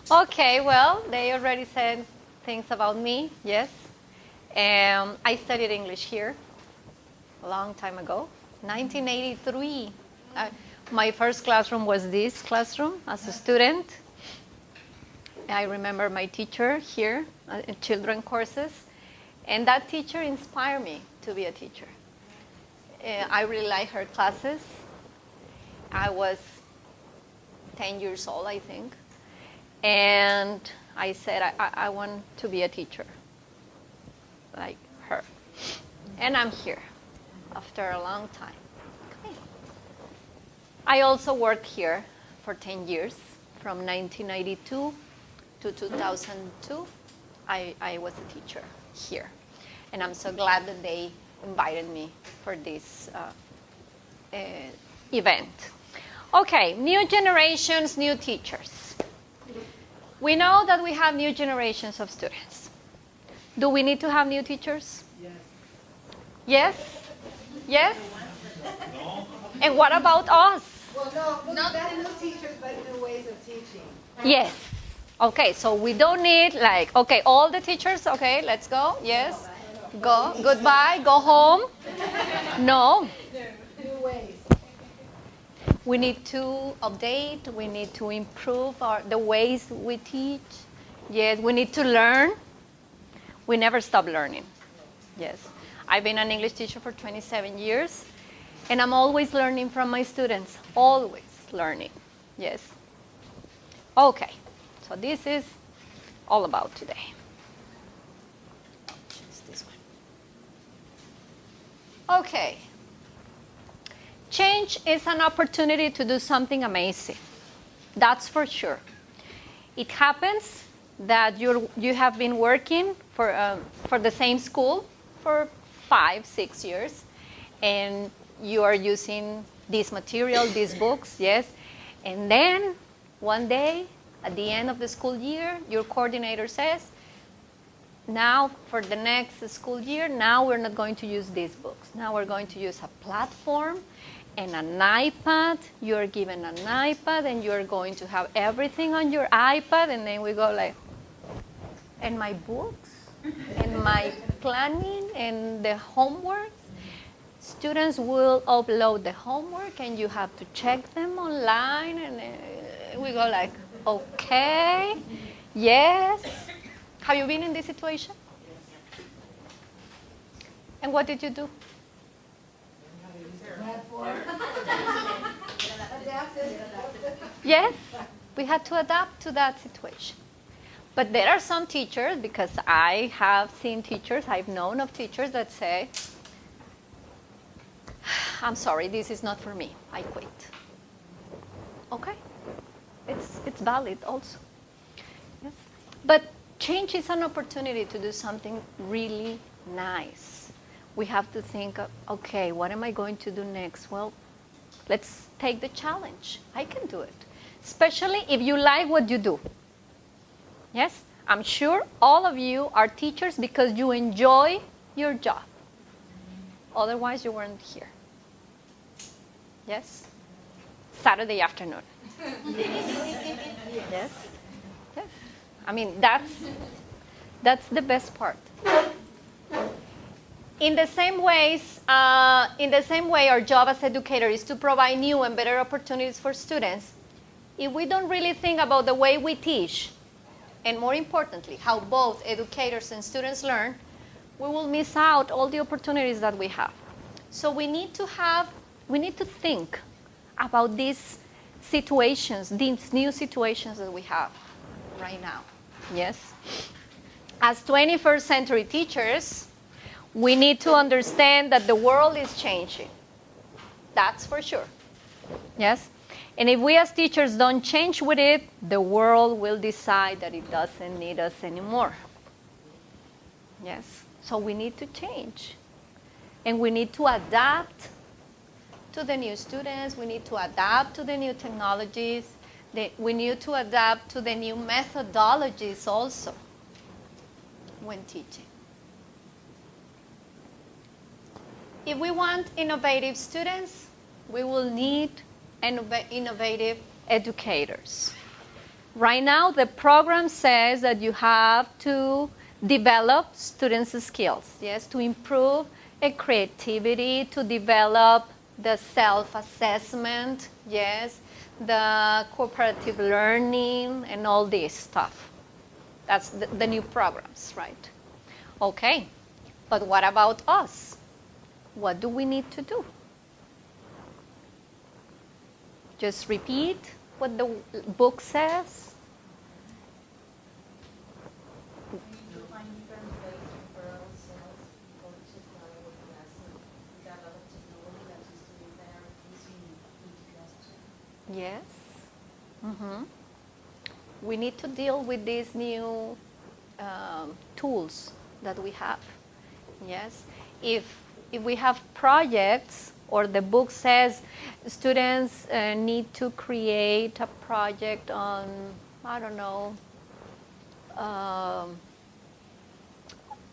Okay, well, they already said things about me, yes. I studied English here a long time ago, 1983. My first classroom was this classroom as a student. I remember my teacher here in children courses, and that teacher inspired me to be a teacher. I really liked her classes. I was 10 years old, I think. And I said, I want to be a teacher like her. And I'm here after a long time. Okay. I also worked here for 10 years, from 1992 to 2002. I was a teacher here. And I'm so glad that they invited me for this event. Okay, new generations, new teachers. We know that we have new generations of students. Do we need to have new teachers? Yes. Yes? Yes? No. And what about us? Well, no, not new teachers, but new ways of teaching. Yes. Okay, so we don't need okay, all the teachers, okay, let's go. Yes. Go. Goodbye. Go home. No. New ways. We need to update. We need to improve the ways we teach. Yes, we need to learn. We never stop learning. Yes. I've been an English teacher for 27 years, and I'm always learning from my students. Always learning. Yes. Okay. So this is all about today. Choose this one. Okay. Change is an opportunity to do something amazing. That's for sure. It happens that you have been working for the same school for 5-6 years, and you are using this material, these books, yes. And then one day, at the end of the school year, your coordinator says, now for the next school year, now we're not going to use these books. Now we're going to use a platform and an iPad. You're given an iPad and you're going to have everything on your iPad. And then we go like, and my books, and my planning, and the homework. Students will upload the homework and you have to check them online. And we go like, okay, yes. Have you been in this situation? And what did you do? Yes, we had to adapt to that situation. But there are some teachers, because I have seen teachers, I've known of teachers that say, I'm sorry, this is not for me, I quit. Okay, it's valid also. Yes. But change is an opportunity to do something really nice. We have to think, okay, what am I going to do next? Well, let's take the challenge. I can do it. Especially if you like what you do. Yes? I'm sure all of you are teachers because you enjoy your job. Otherwise, you weren't here. Yes? Saturday afternoon. Yes? Yes. I mean, that's the best part. In the same way, our job as educator is to provide new and better opportunities for students. If we don't really think about the way we teach, and more importantly, how both educators and students learn, we will miss out all the opportunities that we have. So we need to think about these situations, these new situations that we have right now. Yes? As 21st century teachers, we need to understand that the world is changing. That's for sure. Yes? And if we as teachers don't change with it, the world will decide that it doesn't need us anymore. Yes? So we need to change. And we need to adapt to the new students. We need to adapt to the new technologies. We need to adapt to the new methodologies also when teaching. If we want innovative students, we will need innovative educators. Right now, the program says that you have to develop students' skills, yes, to improve creativity, to develop the self-assessment, yes, the cooperative learning, and all this stuff. That's the new programs, right? Okay, but what about us? What do we need to do? Just repeat what the book says? We need to find different ways for ourselves, coaches, our class, to develop technology that the students are using in the classroom. Yes. We need to deal with these new tools that we have. Yes. If we have projects, or the book says students need to create a project on, I don't know,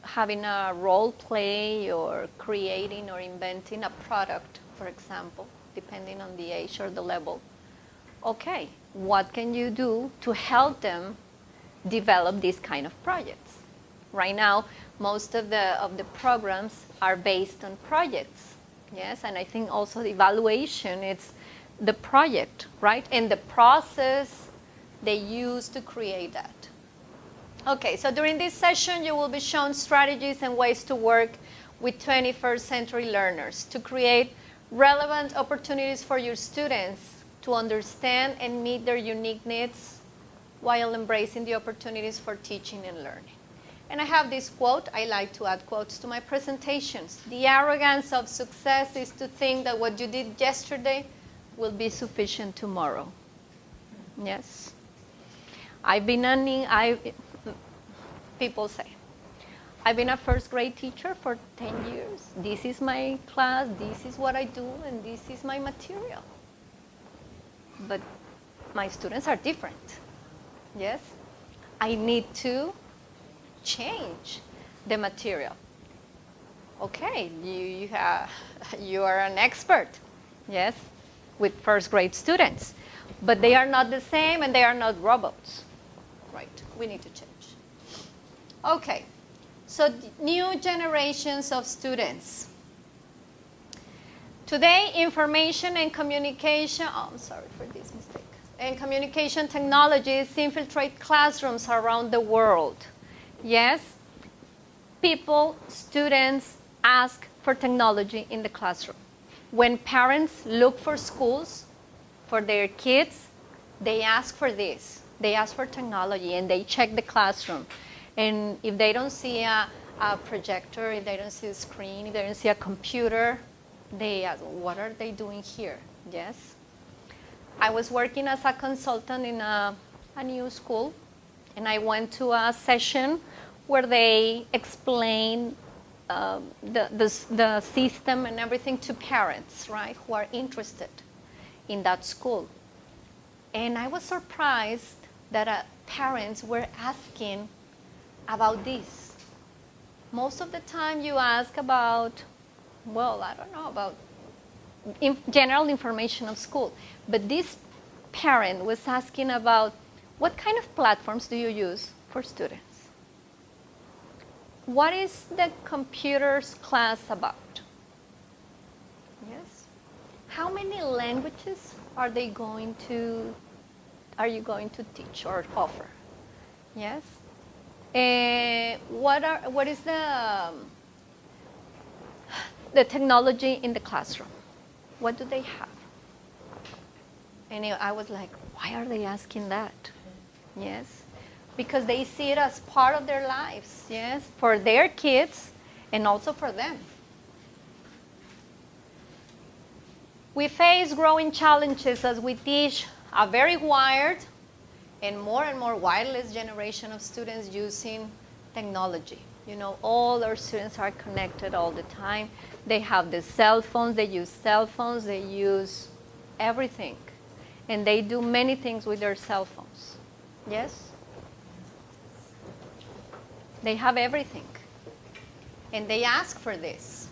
having a role play or creating or inventing a product, for example, depending on the age or the level. Okay, what can you do to help them develop these kind of projects? Right now, most of the programs are based on projects. Yes, and I think also the evaluation, it's the project, right? And the process they use to create that. Okay, so during this session, you will be shown strategies and ways to work with 21st century learners to create relevant opportunities for your students to understand and meet their unique needs while embracing the opportunities for teaching and learning. And I have this quote. I like to add quotes to my presentations. The arrogance of success is to think that what you did yesterday will be sufficient tomorrow. Yes. People say, I've been a first grade teacher for 10 years. This is my class, this is what I do, and this is my material. But my students are different. Yes. I need to change the material. Okay, you are an expert, yes, with first grade students, but they are not the same and they are not robots, right? We need to change. Okay, so new generations of students. Today, information and communication, I'm sorry for this mistake, and communication technologies infiltrate classrooms around the world. Yes, people, students ask for technology in the classroom. When parents look for schools for their kids, they ask for this. They ask for technology and they check the classroom. And if they don't see a projector, if they don't see a screen, if they don't see a computer, they ask, what are they doing here? Yes. I was working as a consultant in a new school, and I went to a session where they explain the system and everything to parents, right, who are interested in that school. And I was surprised that parents were asking about this. Most of the time you ask about, well, I don't know, about general information of school. But this parent was asking about, what kind of platforms do you use for students? What is the computers class about? Yes. How many languages are you going to teach or offer? Yes. What is the technology in the classroom? What do they have? And I was like, why are they asking that? Yes. Because they see it as part of their lives, yes, for their kids and also for them. We face growing challenges as we teach a very wired and more wireless generation of students using technology. You know, all our students are connected all the time. They have the cell phones, they use everything. And they do many things with their cell phones. Yes? They have everything. And they ask for this.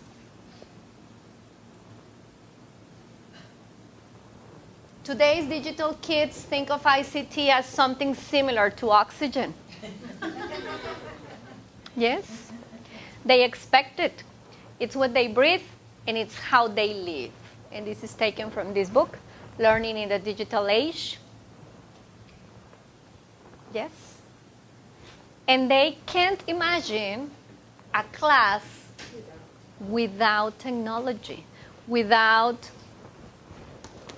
Today's digital kids think of ICT as something similar to oxygen. Yes? They expect it. It's what they breathe, and it's how they live. And this is taken from this book, Learning in the Digital Age. Yes? And they can't imagine a class without technology, without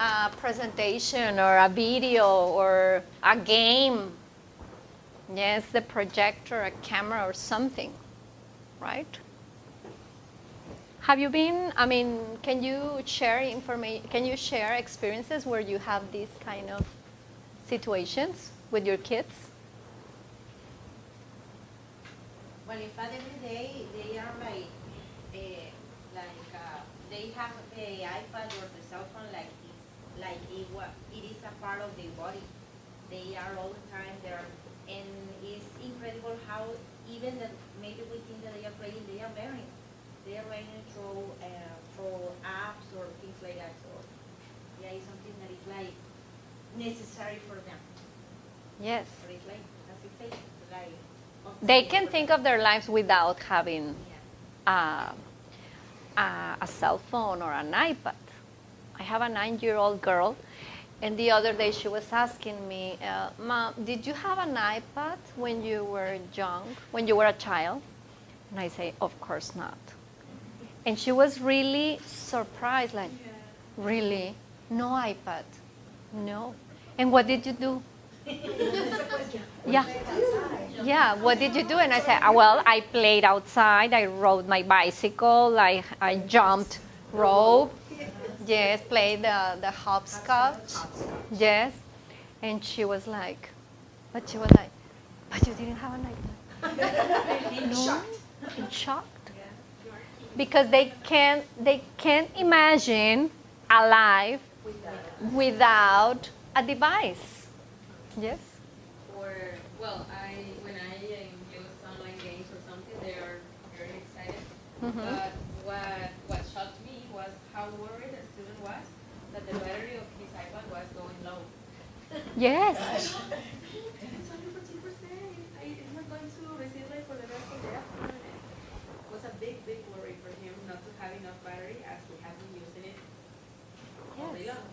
a presentation or a video or a game. Yes, the projector, a camera or something, right? Have you been, can you share information, can you share experiences where you have these kind of situations with your kids? Well, in fact, every day they are they have the iPad or the cell phone it is a part of their body. They are all the time there, and it's incredible how even that maybe we think that they are playing, they are learning. They are learning through apps or things like that. So yeah, it's something that is like necessary for them. Yes. But it's like, as you say, like They can think of their lives without having a cell phone or an iPad. I have a 9-year-old girl, and the other day she was asking me, Mom, did you have an iPad when you were young, when you were a child? And I say, of course not. And she was really surprised, like, really? No iPad? No. And what did you do? Yeah. Yeah, what did you do? And I said, well, I played outside, I rode my bicycle, I jumped rope, yes, played the hopscotch, yes. And she was like, but you didn't have an iPad. No, in shocked. Because they can't imagine a life without a device. Yes? Or, well, when I use online games or something, they are very excited. Mm-hmm. But what shocked me was how worried the student was that the battery of his iPad was going low. Yes. It's only for 2%. It's not going to receive light for the rest of the afternoon. It was a big, big worry for him not to have enough battery as he has been using it all day long.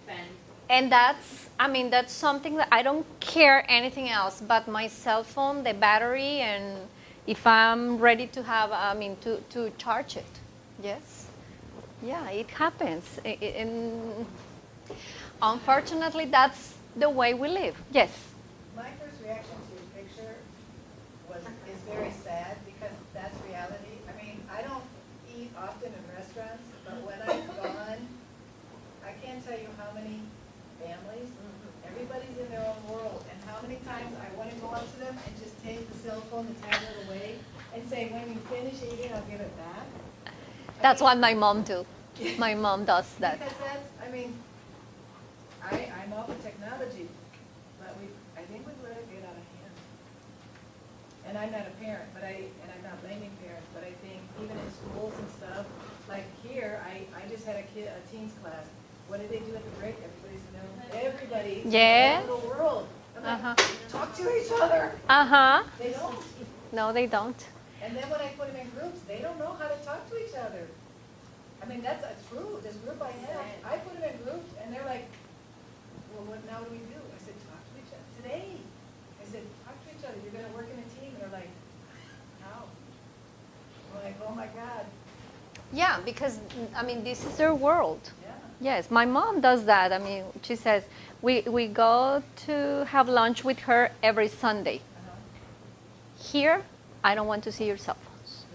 Fan. And that's something that I don't care anything else but my cell phone, the battery, and if I'm ready to have, to charge it. Yes. Yeah, it happens. And unfortunately, that's the way we live. Yes. My first reaction to your picture is very sad because that's reality. I mean, I don't eat often in restaurants, but when I've gone, I can't tell you how many families, everybody's in their own world, and how many times I want to go up to them and just take the cell phone, the tablet away, and say, when you finish eating, I'll give it back. That's what my mom do. My mom does that. Because I'm all for technology, but I think we've let it get out of hand. And I'm not a parent, and I'm not blaming parents, but I think even in schools and stuff, like here, I just had a teens class. What did they do at the break? Everybody's Yeah. in their little world. I'm like, Uh-huh. talk to each other. Uh-huh. They don't. No, they don't. And then when I put them in groups, they don't know how to talk to each other. I mean, that's true. This group I have, I put them in groups, and they're like, well, now what do we do? I said, talk to each other. Today, I said, talk to each other. You're going to work in a team. And they're like, how? I'm like, oh, my God. Yeah, because, this is their world. Yeah. Yes, my mom does that. She says, we go to have lunch with her every Sunday. Here, I don't want to see your cell phones.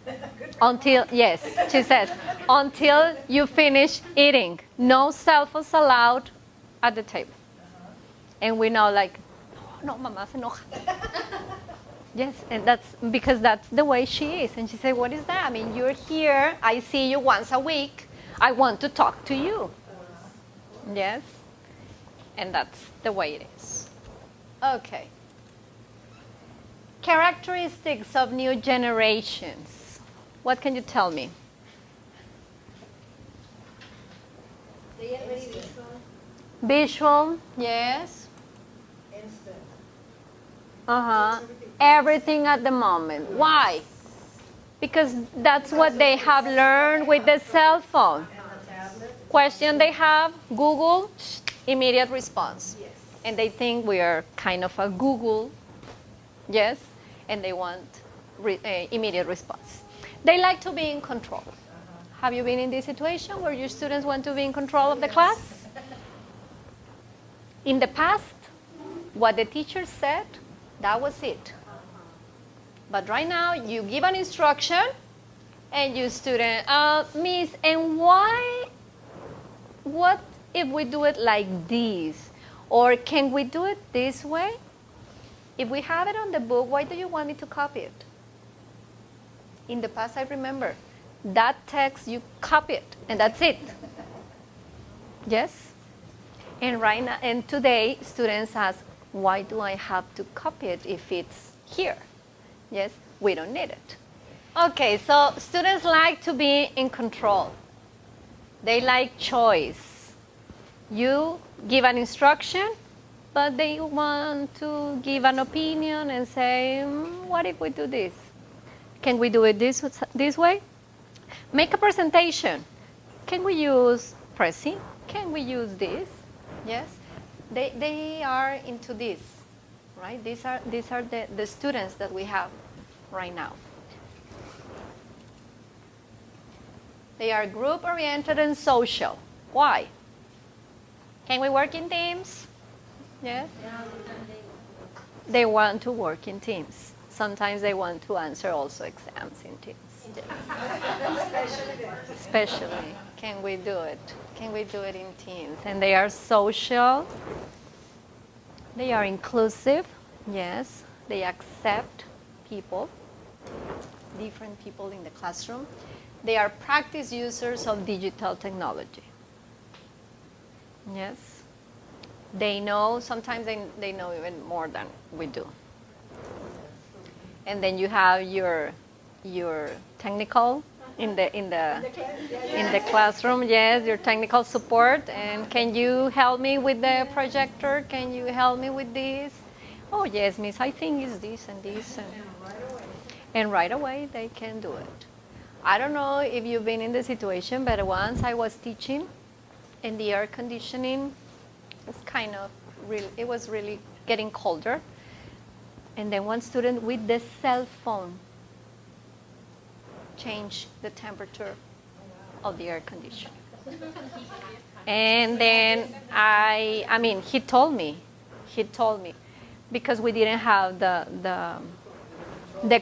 Good. Until, yes, she says, until you finish eating. No cell phones allowed at the table. And we know, like, no, mamá se enoja. Yes, and that's because that's the way she is. And she said, what is that? You're here. I see you once a week. I want to talk to you. Yes, and that's the way it is. Okay. Characteristics of new generations. What can you tell me? They are very visual. Visual, yes. Instant. Uh-huh. Everything at the moment. Why? Because that's what they have learned with the cell phone. And the tablet. Question they have, Google, immediate response. Yes. And they think we are kind of a Google, yes, and they want immediate response. They like to be in control. Have you been in this situation where your students want to be in control of the class? In the past, what the teacher said, that was it. But right now, you give an instruction, and you student, Miss, and what if we do it like this? Or can we do it this way? If we have it on the book, why do you want me to copy it? In the past, I remember, that text, you copy it, and that's it. Yes? And right now, and today, students ask, why do I have to copy it if it's here? Yes, we don't need it. Okay, so students like to be in control. They like choice. You give an instruction, but they want to give an opinion and say, what if we do this? Can we do it this way? Make a presentation. Can we use Prezi? Can we use this? Yes, they are into this, right? These are the students that we have right now. They are group-oriented and social. Why? Can we work in teams? Yes? They want to work in teams. Sometimes they want to answer also exams in teams. Yes. Especially, can we do it? Can we do it in teams? And they are social. They are inclusive. Yes. They accept people, different people in the classroom. They are practice users of digital technology. Yes. They know, sometimes they know even more than we do. And then you have your technical in the classroom, yes, your technical support. And can you help me with the projector? Can you help me with this? Oh yes, Miss, I think it's this and this. And right away they can do it. I don't know if you've been in the situation, but once I was teaching and the air conditioning was kind of it was really getting colder. And then one student with the cell phone changed the temperature of the air conditioner. And then he told me, because we didn't have the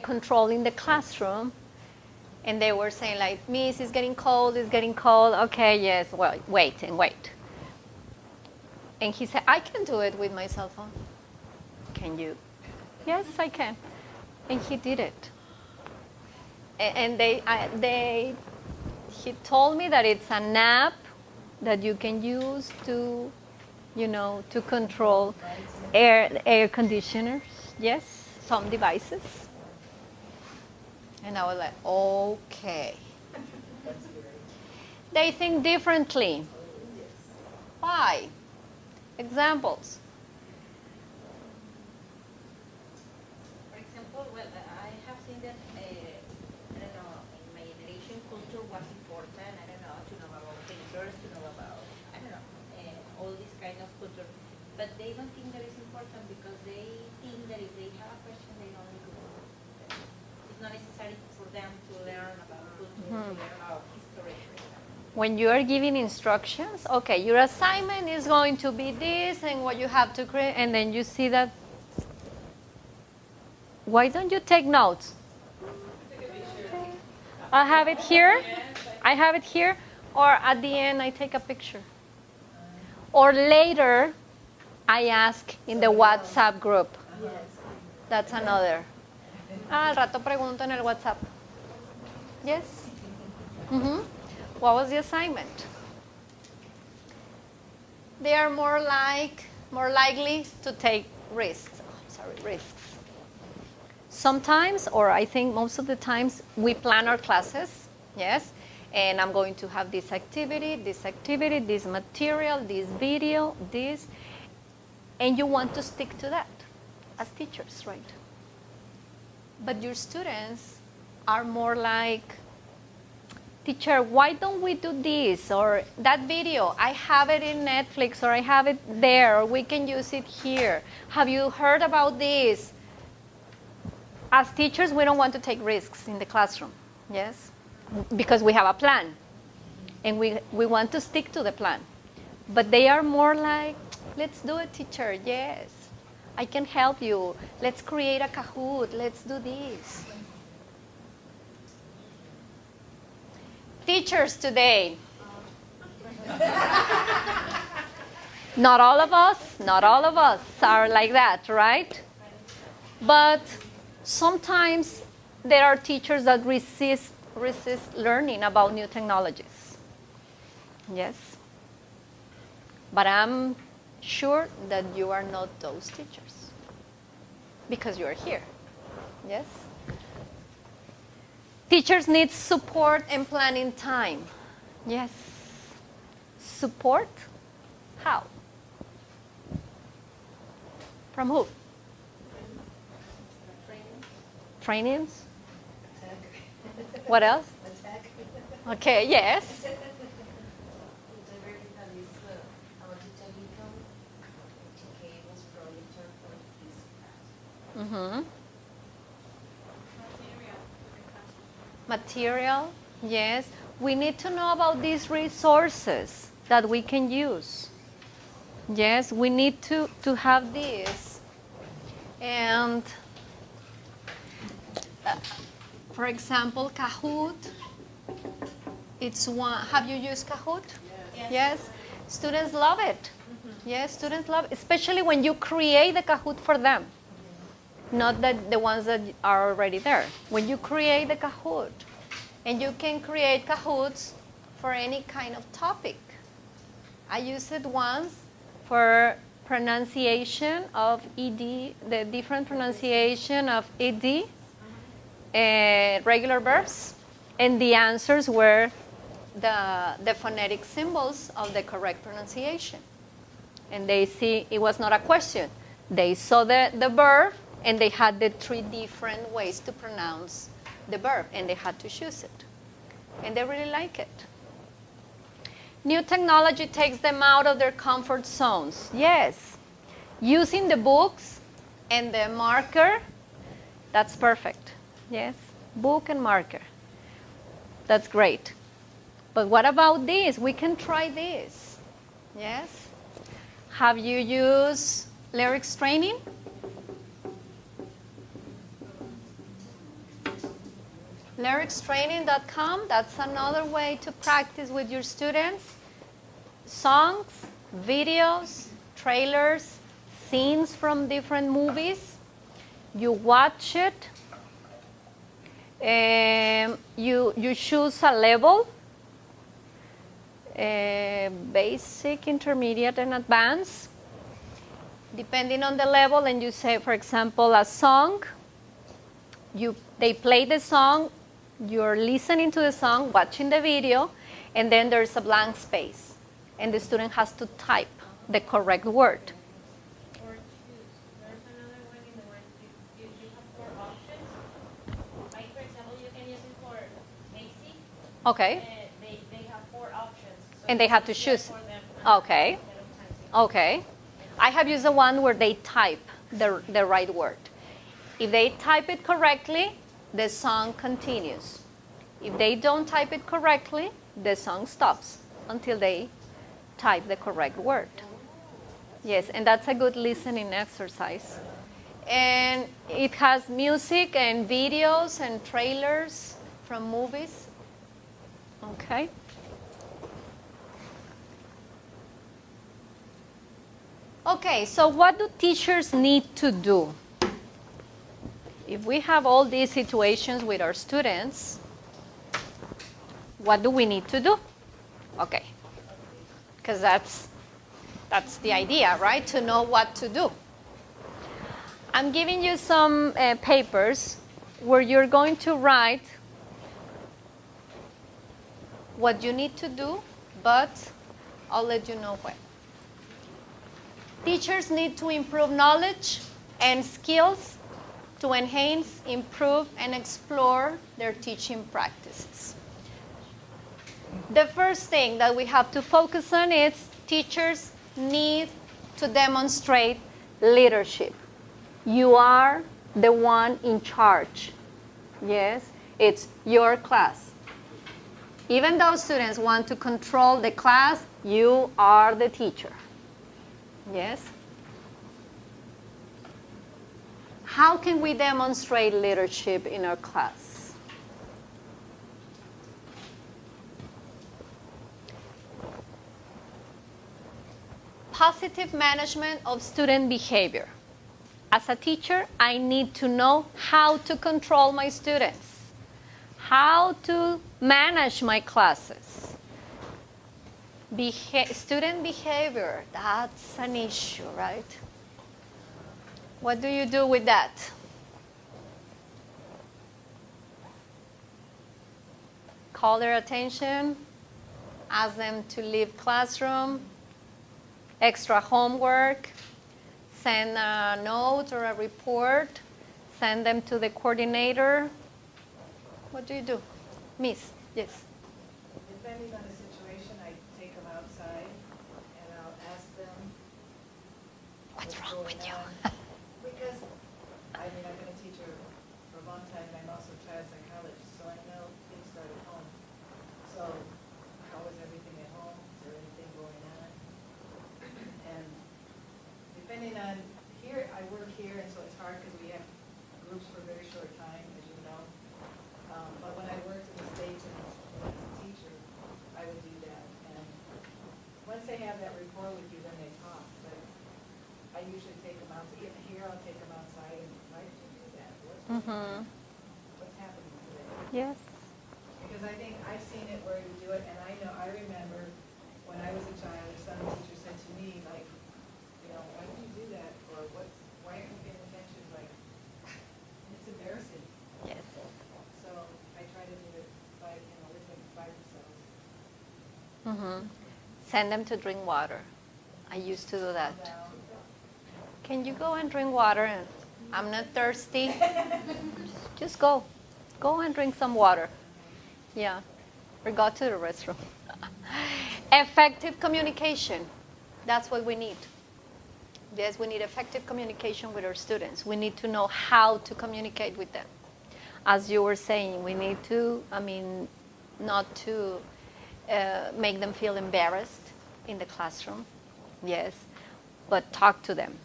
control in the classroom, and they were saying like, Miss, it's getting cold. Okay, yes, well, wait. And he said, I can do it with my cell phone. Can you? Yes, I can. And he did it. And he told me that it's an app that you can use to, to control air conditioners. Yes, some devices. And I was like, okay. They think differently. Why? Examples. For example, well, I have seen that, I don't know, in my generation, culture was important. I don't know, to know about painters, to know about, I don't know, all this kind of culture. But they don't think that it's important because they think that if they have a question, they only Google it. It's not necessary for them to learn about culture, to learn about history, for example. When you are giving instructions, okay, your assignment is going to be this and what you have to create, and then you see that. Why don't you take notes? I have it here, or at the end I take a picture. Or later, I ask in the WhatsApp group. That's another. Al rato pregunto en el WhatsApp. Yes? Mm-hmm. What was the assignment? They are more likely to take risks. Risks. Sometimes, or I think most of the times, we plan our classes, yes, and I'm going to have this activity, this material, this video, this, and you want to stick to that as teachers, right? But your students are more like, teacher, why don't we do this? Or that video, I have it in Netflix, or I have it there, or we can use it here. Have you heard about this? As teachers, we don't want to take risks in the classroom, yes? Because we have a plan, and we want to stick to the plan. But they are more like, let's do it, teacher, yes. I can help you. Let's create a Kahoot. Let's do this. Teachers today. Not all of us are like that, right? But sometimes there are teachers that resist learning about new technologies. Yes. But I'm sure that you are not those teachers because you are here. Yes. Teachers need support and planning time. Yes. Support? How? From who? Trainings? What else? Okay, yes. Mm-hmm. Material, yes. We need to know about these resources that we can use. Yes, we need to have this. And for example, Kahoot, it's one. Have you used Kahoot? Yes. Students love it. Yes, students love it, especially when you create the Kahoot for them. Not that the ones that are already there. When you create the Kahoot, and you can create Kahoots for any kind of topic. I used it once for pronunciation of ED, the different pronunciation of ED, regular verbs, and the answers were the phonetic symbols of the correct pronunciation. And they see it was not a question. They saw the verb, and they had the 3 different ways to pronounce the verb, and they had to choose it. And they really like it. New technology takes them out of their comfort zones. Yes. Using the books and the marker, that's perfect. Yes. Book and marker. That's great. But what about this? We can try this. Yes. Have you used lyrics training? Lyricstraining.com, that's another way to practice with your students. Songs, videos, trailers, scenes from different movies. You watch it. You choose a level, basic, intermediate, and advanced. Depending on the level, and you say, for example, a song. They play the song. You're listening to the song, watching the video, and then there's a blank space. And the student has to type the correct word. Or choose. There's another one in the one you have 4 options. Like, for example, you can use it for Macy. Okay. They have 4 options. So And they have to it's choose. for them, Okay. instead of typing. Okay. I have used the one where they type the right word. If they type it correctly, the song continues. If they don't type it correctly, the song stops until they type the correct word. Yes, and that's a good listening exercise. And it has music and videos and trailers from movies. Okay. Okay, so what do teachers need to do? If we have all these situations with our students, what do we need to do? Okay, because that's the idea, right? To know what to do. I'm giving you some papers where you're going to write what you need to do, but I'll let you know when. Teachers need to improve knowledge and skills to enhance, improve, and explore their teaching practices. The first thing that we have to focus on is teachers need to demonstrate leadership. You are the one in charge. Yes, it's your class. Even though students want to control the class, you are the teacher. Yes? How can we demonstrate leadership in our class? Positive management of student behavior. As a teacher, I need to know how to control my students, how to manage my classes. Student behavior, that's an issue, right? What do you do with that? Call their attention, ask them to leave classroom, extra homework, send a note or a report, send them to the coordinator. What do you do? Miss, yes. Depending on the situation, I take them outside and I'll ask them. What's wrong going with you? on. Because, I've been a teacher for a long time, and I'm also a child psychologist, so I know things start at home. So, how is everything at home? Is there anything going on? And depending on, here, I work here, and so it's hard because we have groups for a very short time, as you know. But when I worked in the States and as a teacher, I would do that. And once they have that rapport with you, then they talk. But I usually take them out. Even here, I'll take them outside and, why did you do that? What's happening today? Yes. Because I think I've seen it where you do it, and I remember when I was a child, or some teacher said to me, like, why did you do that? Or why aren't you paying attention? Like, it's embarrassing. Yes. So I try to do it with them by themselves. Send them to drink water. I used to do that. Down. Can you go and drink water? I'm not thirsty. Just go. Go and drink some water. Yeah. Or go to the restroom. Effective communication. That's what we need. Yes, we need effective communication with our students. We need to know how to communicate with them. As you were saying, we need to, not to make them feel embarrassed in the classroom. Yes, but talk to them.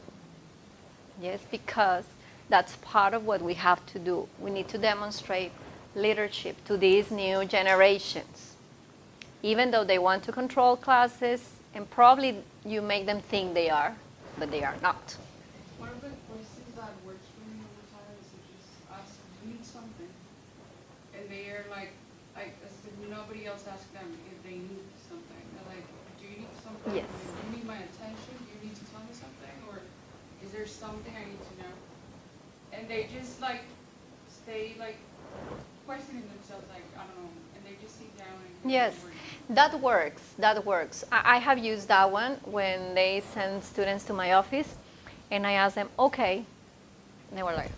Yes, because that's part of what we have to do. We need to demonstrate leadership to these new generations. Even though they want to control classes, and probably you make them think they are, but they are not. One of the questions that works for me all the time is to just ask, do you need something? And they are like as if nobody else asked them if they need something. They're like, do you need something? Yes. Do you need my attention? Do you need to tell me something? Or is there something I need to know? And they just stay questioning themselves, I don't know, and they just sit down and Yes, that works. That works. I have used that one when they send students to my office, and I ask them, okay. And they were like,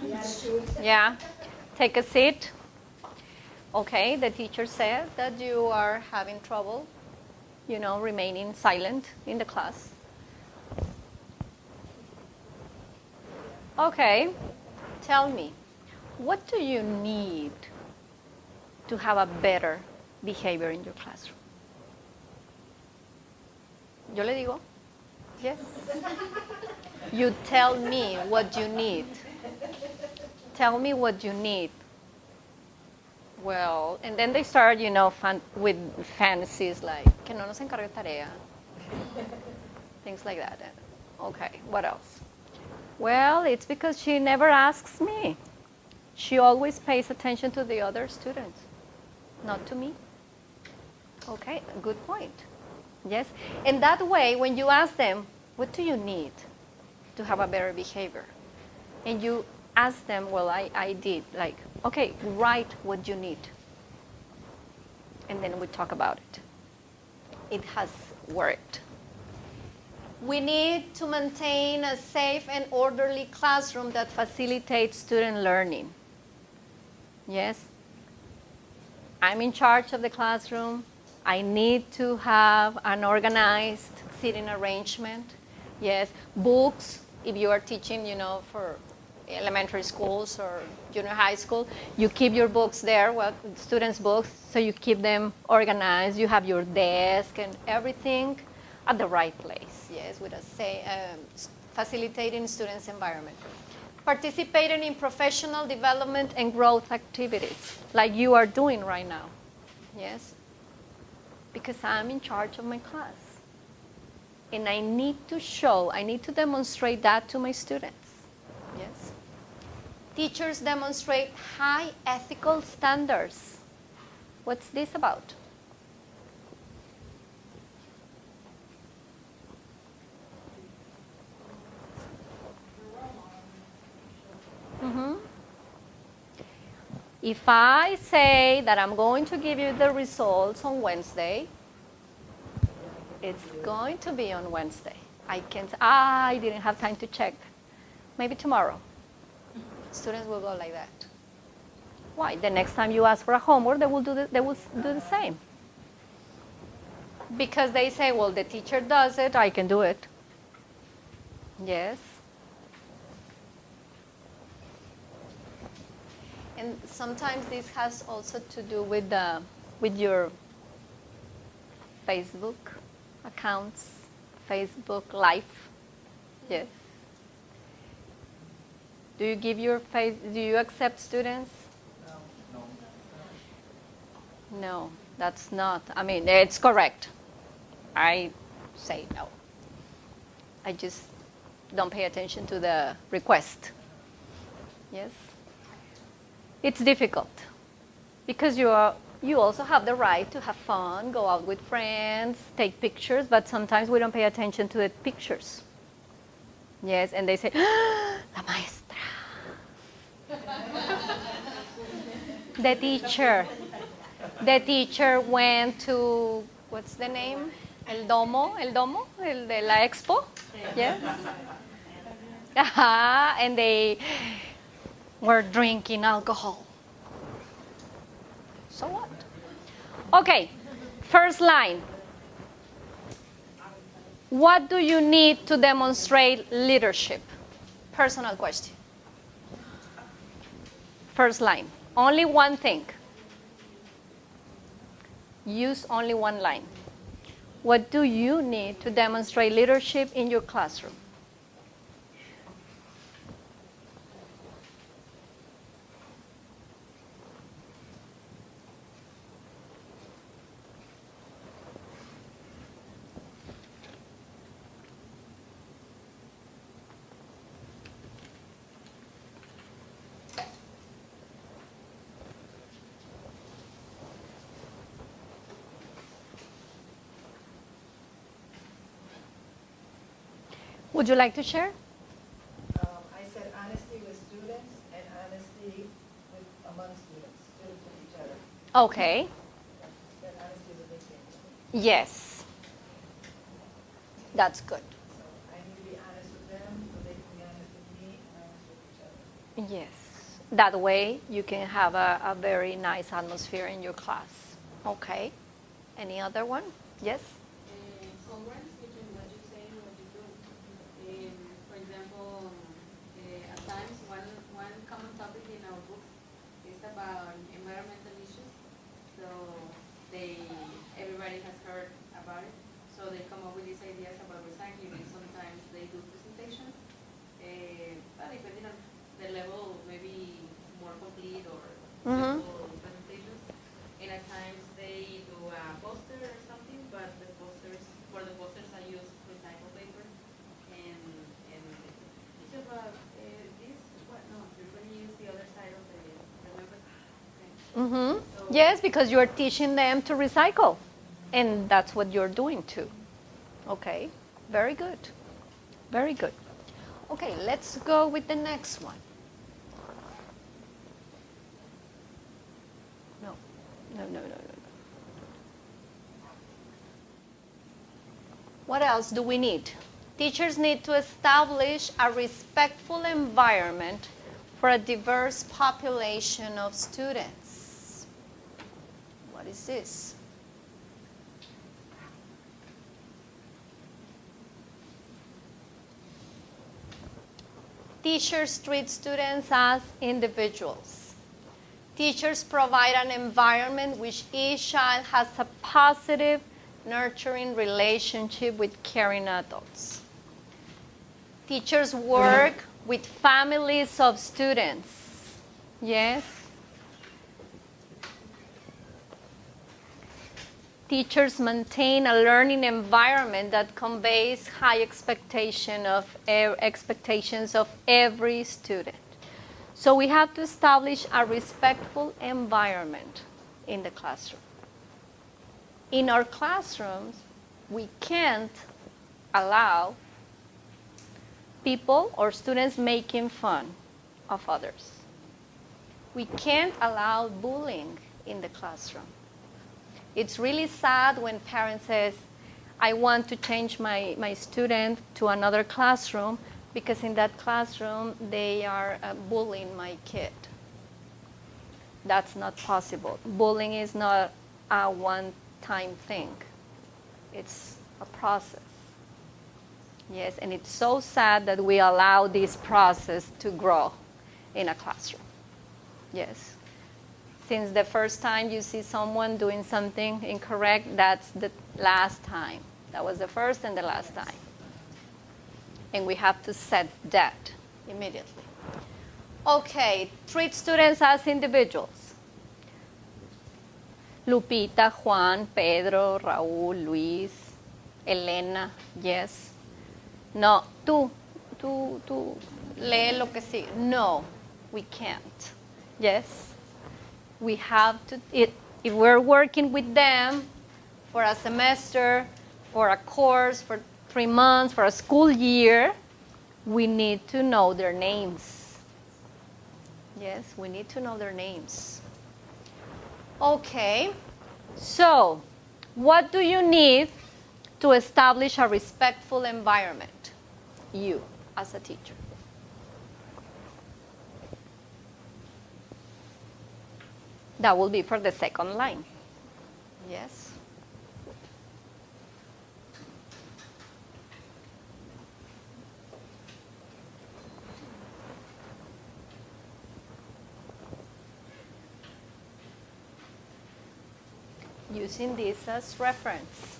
The attitude. yeah, take a seat. Okay, the teacher said that you are having trouble, remaining silent in the class. Okay, tell me, what do you need to have a better behavior in your classroom? Yo le digo, yes. You tell me what you need. Tell me what you need. Well, and then they start, with fantasies like, que no nos encargue tarea. Things like that. Okay, what else? Well, it's because she never asks me. She always pays attention to the other students, not to me. Okay, good point. Yes, and that way, when you ask them, what do you need to have a better behavior? And you ask them, well, I did, okay, write what you need. and then we talk about it. It has worked. We need to maintain a safe and orderly classroom that facilitates student learning. Yes? I'm in charge of the classroom. I need to have an organized seating arrangement. Yes, books, if you are teaching, for elementary schools or junior high school, you keep your books there, students' books, so you keep them organized. You have your desk and everything at the right place, yes, with facilitating students' environment. Participating in professional development and growth activities, like you are doing right now, yes, because I'm in charge of my class. And I need to demonstrate that to my students, yes. Teachers demonstrate high ethical standards. What's this about? If I say that I'm going to give you the results on Wednesday, it's going to be on Wednesday. I can't say, I didn't have time to check. Maybe tomorrow. Students will go like that. Why? The next time you ask for a homework, they will do the same. Because they say, well, the teacher does it, I can do it. Yes. And sometimes this has also to do with your Facebook accounts, Facebook Live. Yes. Do you accept students? No, that's not. I mean, it's correct. I say no. I just don't pay attention to the request. Yes. It's difficult because you also have the right to have fun, go out with friends, take pictures, but sometimes we don't pay attention to the pictures. Yes, and they say, la maestra. The teacher went to, what's the name? El Domo, el de la Expo? Yes. And they were drinking alcohol. So what? Okay, first line. What do you need to demonstrate leadership? Personal question. First line. Only one thing. Use only one line. What do you need to demonstrate leadership in your classroom? Would you like to share? I said honesty with students and honesty among students with each other. Okay. That honesty is a big thing. Yes. That's good. So I need to be honest with them, so they can be honest with me and honest with each other. Yes. That way you can have a very nice atmosphere in your class. Okay. Any other one? Yes? Congruence between what you say and what you do. For example, at times one common topic in our books is about environmental issues. So everybody has heard about it. So they come up with these ideas about recycling, and sometimes they do presentations. But depending on the level, maybe more complete or simple presentations. And at times they do a poster or something, but for the posters I use recycled paper. And it's about this, what, no, you're going to use the other side of the remember? Okay. So, Yes, because you're teaching them to recycle. And that's what you're doing too. Okay, very good. Very good. Okay, let's go with the next one. No. What else do we need? Teachers need to establish a respectful environment for a diverse population of students. What is this? Teachers treat students as individuals. Teachers provide an environment which each child has a positive, nurturing relationship with caring adults. Teachers work with families of students. Yes? Teachers maintain a learning environment that conveys high expectations of every student. So we have to establish a respectful environment in the classroom. In our classrooms, we can't allow people or students making fun of others. We can't allow bullying in the classroom. It's really sad when parents says, I want to change my student to another classroom because in that classroom they are bullying my kid. That's not possible. Bullying is not a one-time thing. It's a process. Yes, and it's so sad that we allow this process to grow in a classroom. Yes. Since the first time you see someone doing something incorrect, that's the last time. That was the first and the last time. And we have to set that immediately. Okay, treat students as individuals. Lupita, Juan, Pedro, Raúl, Luis, Elena, yes. No, tú lee lo que sigue. No, we can't. Yes. We have to, if we're working with them for a semester, for a course, for 3 months, for a school year, we need to know their names. Yes, we need to know their names. Okay, so what do you need to establish a respectful environment? You, as a teacher. That will be for the second line. Yes. Using this as reference.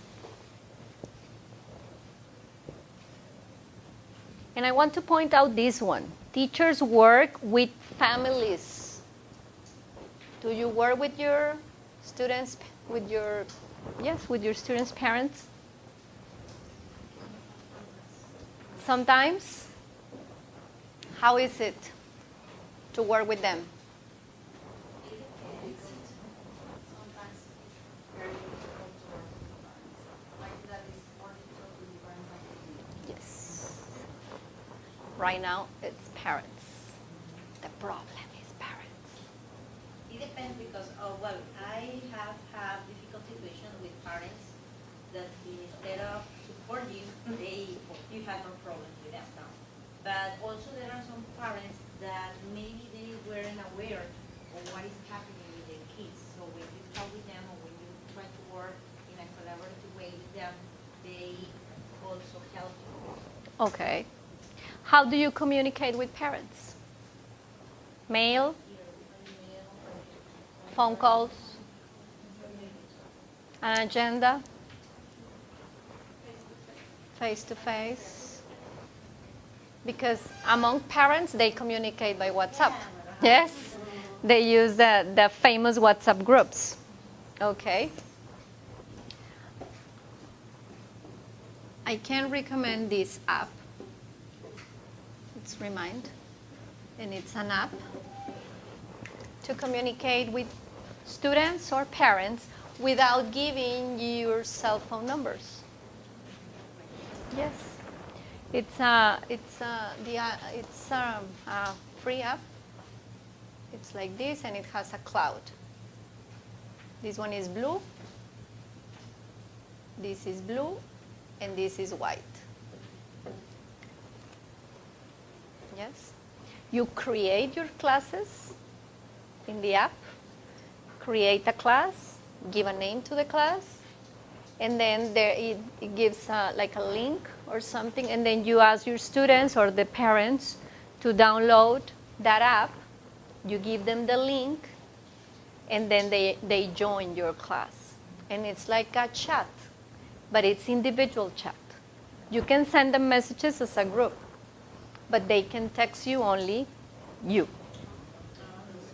And I want to point out this one. Teachers work with families. Do you work with your students, with your students' parents? Sometimes? How is it to work with them? Sometimes it's very difficult to work with parents. Like that is more difficult with the parents than with you. Yes. Right now, it's parents. The problem is parents. It depends because, well, I have had difficult situations with parents that instead of supporting you, you have no problems with them now. But also there are some parents that maybe they weren't aware of what is happening with their kids. So when you talk with them or when you try to work in a collaborative way with them, they also help you. Okay. How do you communicate with parents? Mail? Phone calls? An agenda? Face-to-face? Because among parents, they communicate by WhatsApp. Yes? They use the famous WhatsApp groups. Okay. I can recommend this app. It's Remind. And it's an app to communicate with students or parents without giving your cell phone numbers. Yes, it's a free app. It's like this, and it has a cloud. This one is blue. This is blue, and this is white. Yes? You create your classes in the app, create a class, give a name to the class, and then there it gives like a link or something, and then you ask your students or the parents to download that app. You give them the link, and then they join your class. And it's like a chat, but it's individual chat. You can send them messages as a group, but they can text you only you.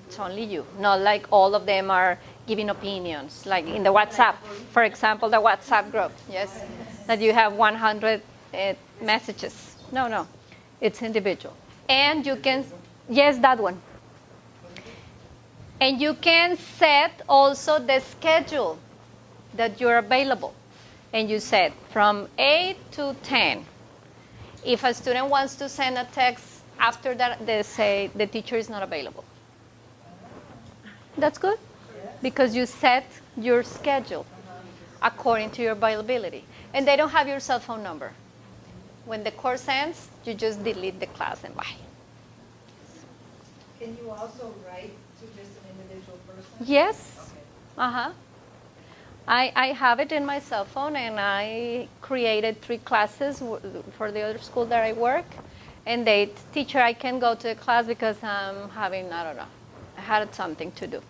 It's only you, not like all of them are giving opinions, like in the WhatsApp, for example, the WhatsApp group, yes, that you have 100 messages. No, it's individual. And you can, yes, that one. And you can set also the schedule that you're available. And you set from 8 to 10. If a student wants to send a text after that, they say the teacher is not available. That's good, because you set your schedule according to your availability. And they don't have your cell phone number. When the course ends, you just delete the class and bye. Can you also write to just an individual person? Yes. Okay. I have it in my cell phone, and I created 3 classes for the other school that I work. And they, teacher, I can go to the class because I'm having, I don't know, I had something to do.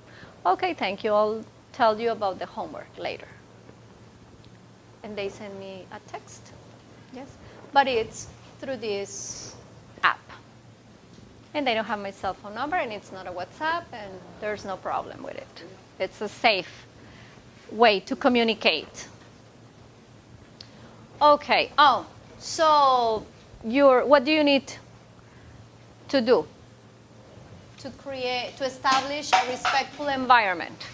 Okay, thank you. I'll tell you about the homework later. And they send me a text. Yes. But it's through this app. And they don't have my cell phone number, and it's not a WhatsApp, and there's no problem with it. It's a safe way to communicate. Okay. Oh, so what do you need to do to establish a respectful environment?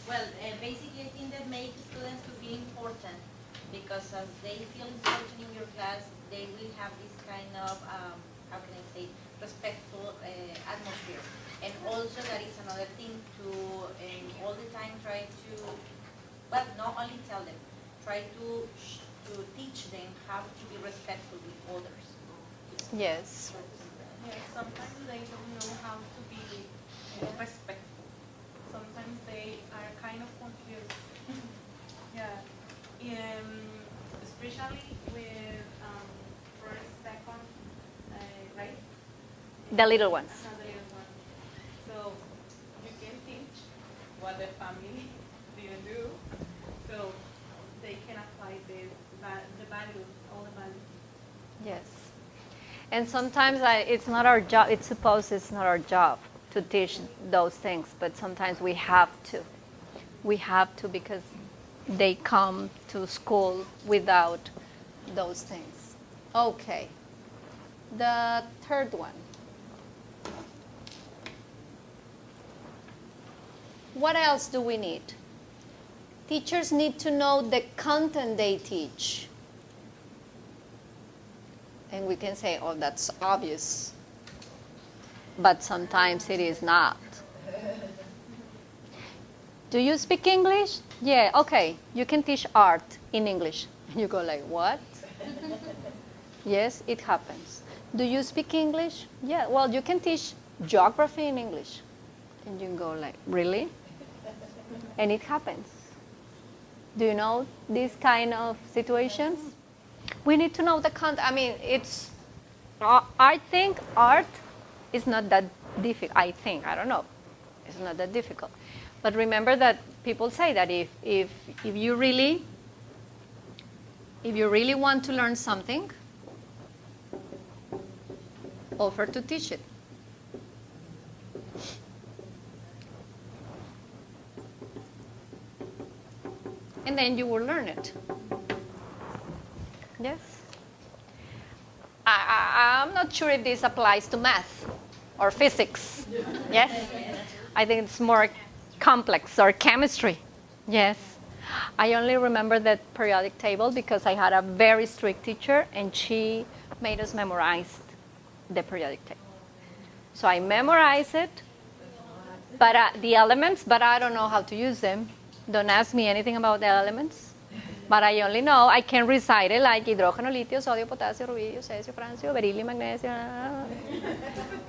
Well, basically, I think that makes students to feel important, because as they feel important in your class, they will have this kind of, how can I say, respectful atmosphere. And also that is another thing to all the time try to, well, not only tell them, try to teach them how to be respectful with others. Yes. Yeah, sometimes they don't know how to be respectful. Sometimes they are kind of confused. Yeah. Especially with first, second, right? The little ones. Not the little ones. So you can teach what the family didn't do, so they can apply the values, all the values. Yes. And sometimes it's not our job, it's not our job to teach those things, but sometimes we have to. We have to, because they come to school without those things. Okay. The third one. What else do we need? Teachers need to know the content they teach. And we can say, oh, that's obvious. But sometimes it is not. Do you speak English? Yeah, okay. You can teach art in English. And you go like, what? Yes, it happens. Do you speak English? Yeah, well, you can teach geography in English. And you go like, really? And it happens. Do you know these kind of situations? We need to know the content. I mean, I think art is not that difficult. I don't know. It's not that difficult. But remember that people say that if you really want to learn something, offer to teach it. And then you will learn it. Yes. I'm not sure if this applies to math or physics. Yes? I think it's more complex, or chemistry. Yes. I only remember that periodic table because I had a very strict teacher, and she made us memorize the periodic table. So I memorized it, but the elements, but I don't know how to use them. Don't ask me anything about the elements. But I only know, I can recite it like hidrógeno, litio, sodio, potasio, rubidio, cesio, francio, beryllium, magnesium.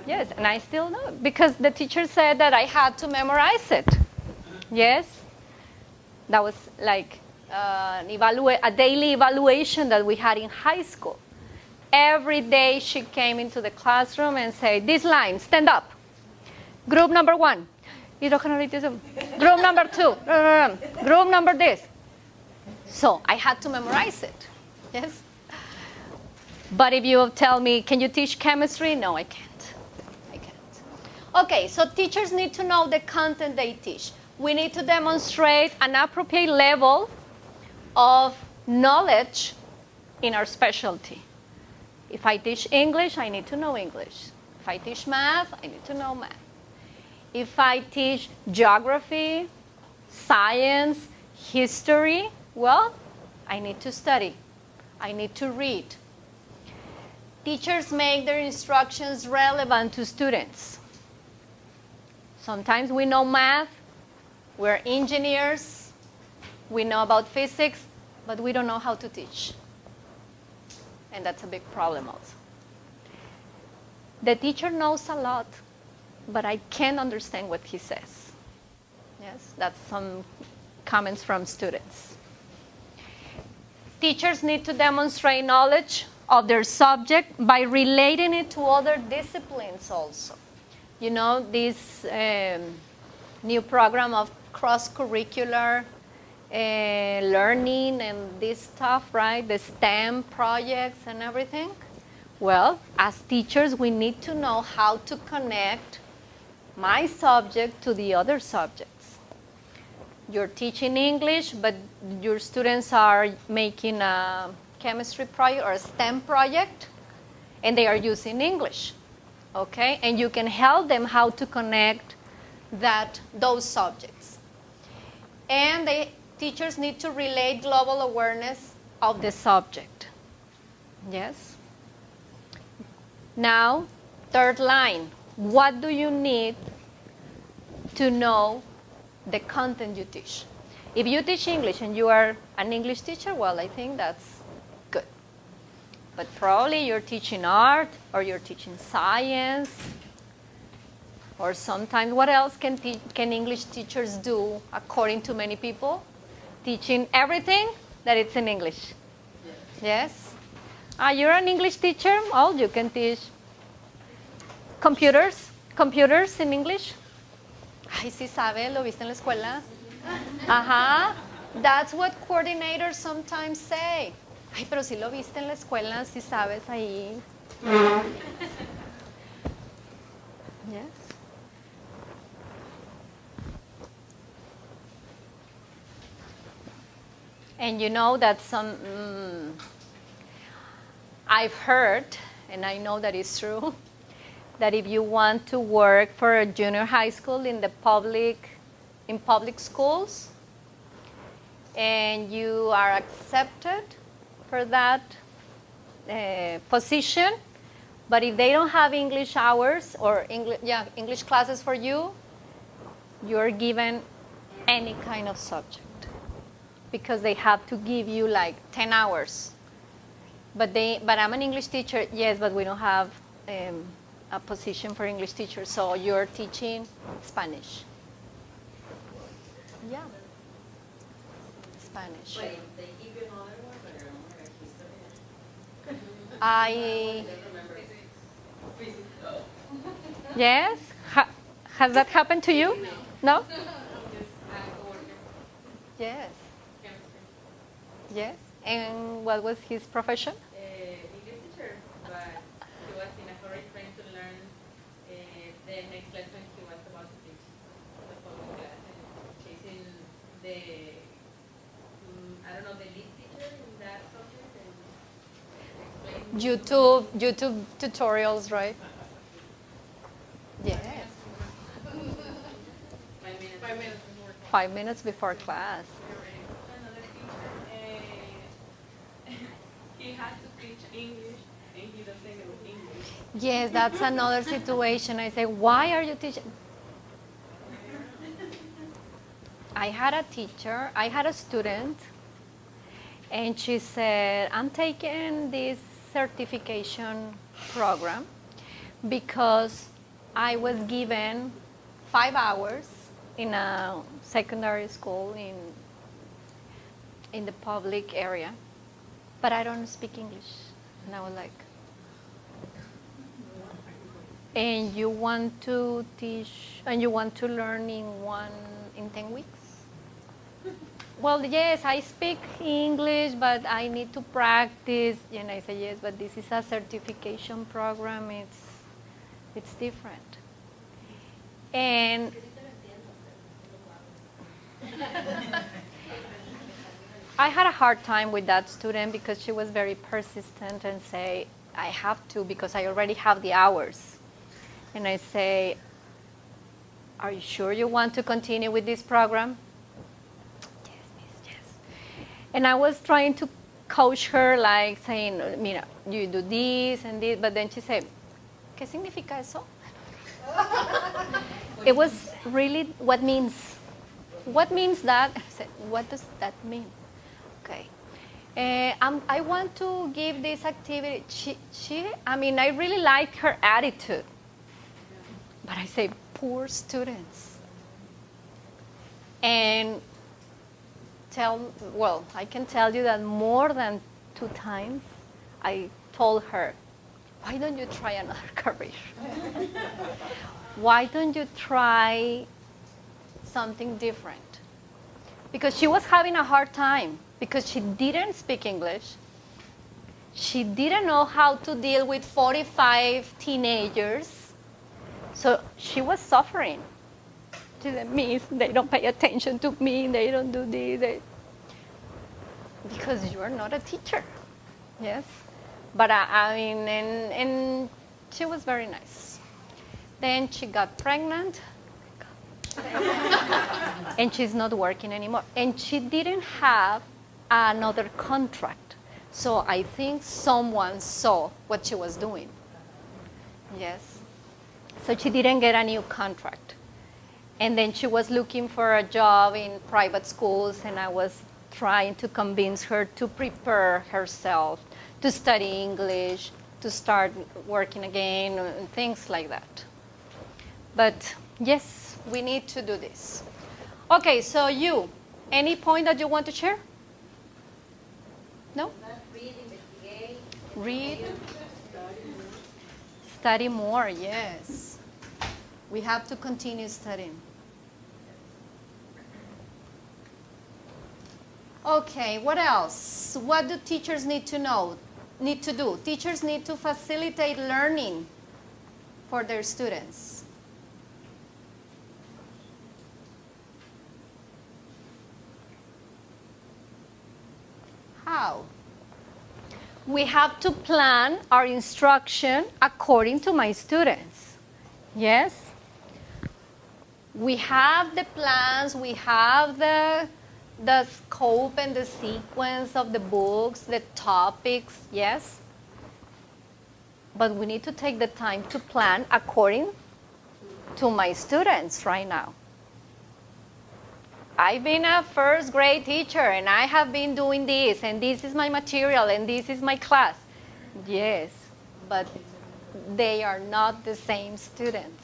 Yes, and I still know it because the teacher said that I had to memorize it. Yes, that was like a daily evaluation that we had in high school. Every day she came into the classroom and said, this line, stand up. Group number 1, hidrógeno, litio, group number 2, group number this. So I had to memorize it, yes? But if you tell me, can you teach chemistry? No, I can't. Okay, so teachers need to know the content they teach. We need to demonstrate an appropriate level of knowledge in our specialty. If I teach English, I need to know English. If I teach math, I need to know math. If I teach geography, science, history, well, I need to study. I need to read. Teachers make their instructions relevant to students. Sometimes we know math, we're engineers, we know about physics, but we don't know how to teach. And that's a big problem also. The teacher knows a lot, but I can't understand what he says. Yes, that's some comments from students. Teachers need to demonstrate knowledge of their subject by relating it to other disciplines also. You know, this new program of cross-curricular learning and this stuff, right? The STEM projects and everything. Well, as teachers, we need to know how to connect my subject to the other subjects. You're teaching English, but your students are making a chemistry project or a STEM project, and they are using English. Okay, and you can help them how to connect those subjects. And the teachers need to relate global awareness of the subject. Yes? Now, third line. What do you need to know the content you teach? If you teach English and you are an English teacher, well, I think that's good. But probably you're teaching art, or you're teaching science, or sometimes what else can English teachers do, according to many people? Teaching everything that it's in English. Yes? You're an English teacher? Oh, you can teach computers in English. Ay, sí sabe, lo viste en la escuela. Ajá. That's what coordinators sometimes say. Ay, pero si lo viste en la escuela, si sabes ahí. Yes. And you know that I've heard, and I know that it's true, that if you want to work for a junior high school in public schools, and you are accepted for that position, but if they don't have English hours or English classes for you, you're given any kind of subject, because they have to give you like 10 hours. But I'm an English teacher, yes, but we don't have a position for English teachers, so you're teaching Spanish. Yeah. Spanish. Wait, they give you another one, but I don't know, like history. I yes. Has that happened to you? No? Yes. Yes. And what was his profession? English teacher, but he was in a hurry trying to learn the next lesson he was about to teach the following class, and chasing the I don't know, the lead teacher in that subject and explain. YouTube tutorials, right? Yes. 5 minutes. 5 minutes before. 5 minutes before class. Another teacher, he has to teach English, and he doesn't know English. Yes, that's another situation. I say, why are you teaching? I had a student. And she said, I'm taking this certification program because I was given 5 hours in a secondary school in the public area, but I don't speak English. And I was like, and you want to teach, and you want to learn in 10 weeks? Well, yes, I speak English, but I need to practice. And I say, yes, but this is a certification program. It's different. And I had a hard time with that student because she was very persistent and say, I have to because I already have the hours. And I say, are you sure you want to continue with this program? Yes, miss, yes. And I was trying to coach her, like saying, mira, you do this and this, but then she said, ¿qué significa eso? It was really, what means that? I said, what does that mean? Okay. I want to give this activity. I really like her attitude. But I say, poor students. And I can tell you that more than 2 times, I told her, why don't you try another career? Why don't you try something different? Because she was having a hard time because she didn't speak English. She didn't know how to deal with 45 teenagers. So she was suffering. She said, Miss, they don't pay attention to me, they don't do this. Because you're not a teacher. Yes? But and she was very nice. Then she got pregnant. And she's not working anymore. And she didn't have another contract. So I think someone saw what she was doing. Yes. So she didn't get a new contract. And then she was looking for a job in private schools, and I was trying to convince her to prepare herself to study English, to start working again, and things like that. But yes, we need to do this. Okay, so any point that you want to share? No? Read, investigate. Read. Study more, yes. We have to continue studying. Okay, what else? What do teachers need to do? Teachers need to facilitate learning for their students. How? We have to plan our instruction according to my students. Yes? We have the plans, we have the scope and the sequence of the books, the topics, yes? But we need to take the time to plan according to my students right now. I've been a first grade teacher and I have been doing this and this is my material and this is my class. Yes, but they are not the same students.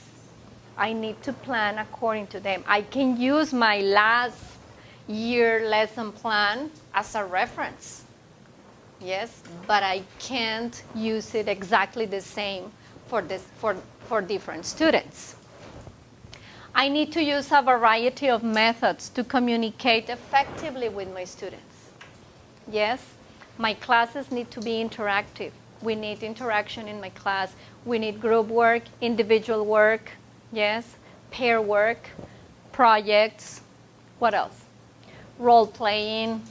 I need to plan according to them. I can use my last year lesson plan as a reference. Yes, but I can't use it exactly the same for different students. I need to use a variety of methods to communicate effectively with my students. Yes, my classes need to be interactive. We need interaction in my class. We need group work, individual work, yes, pair work, projects. What else? Role playing,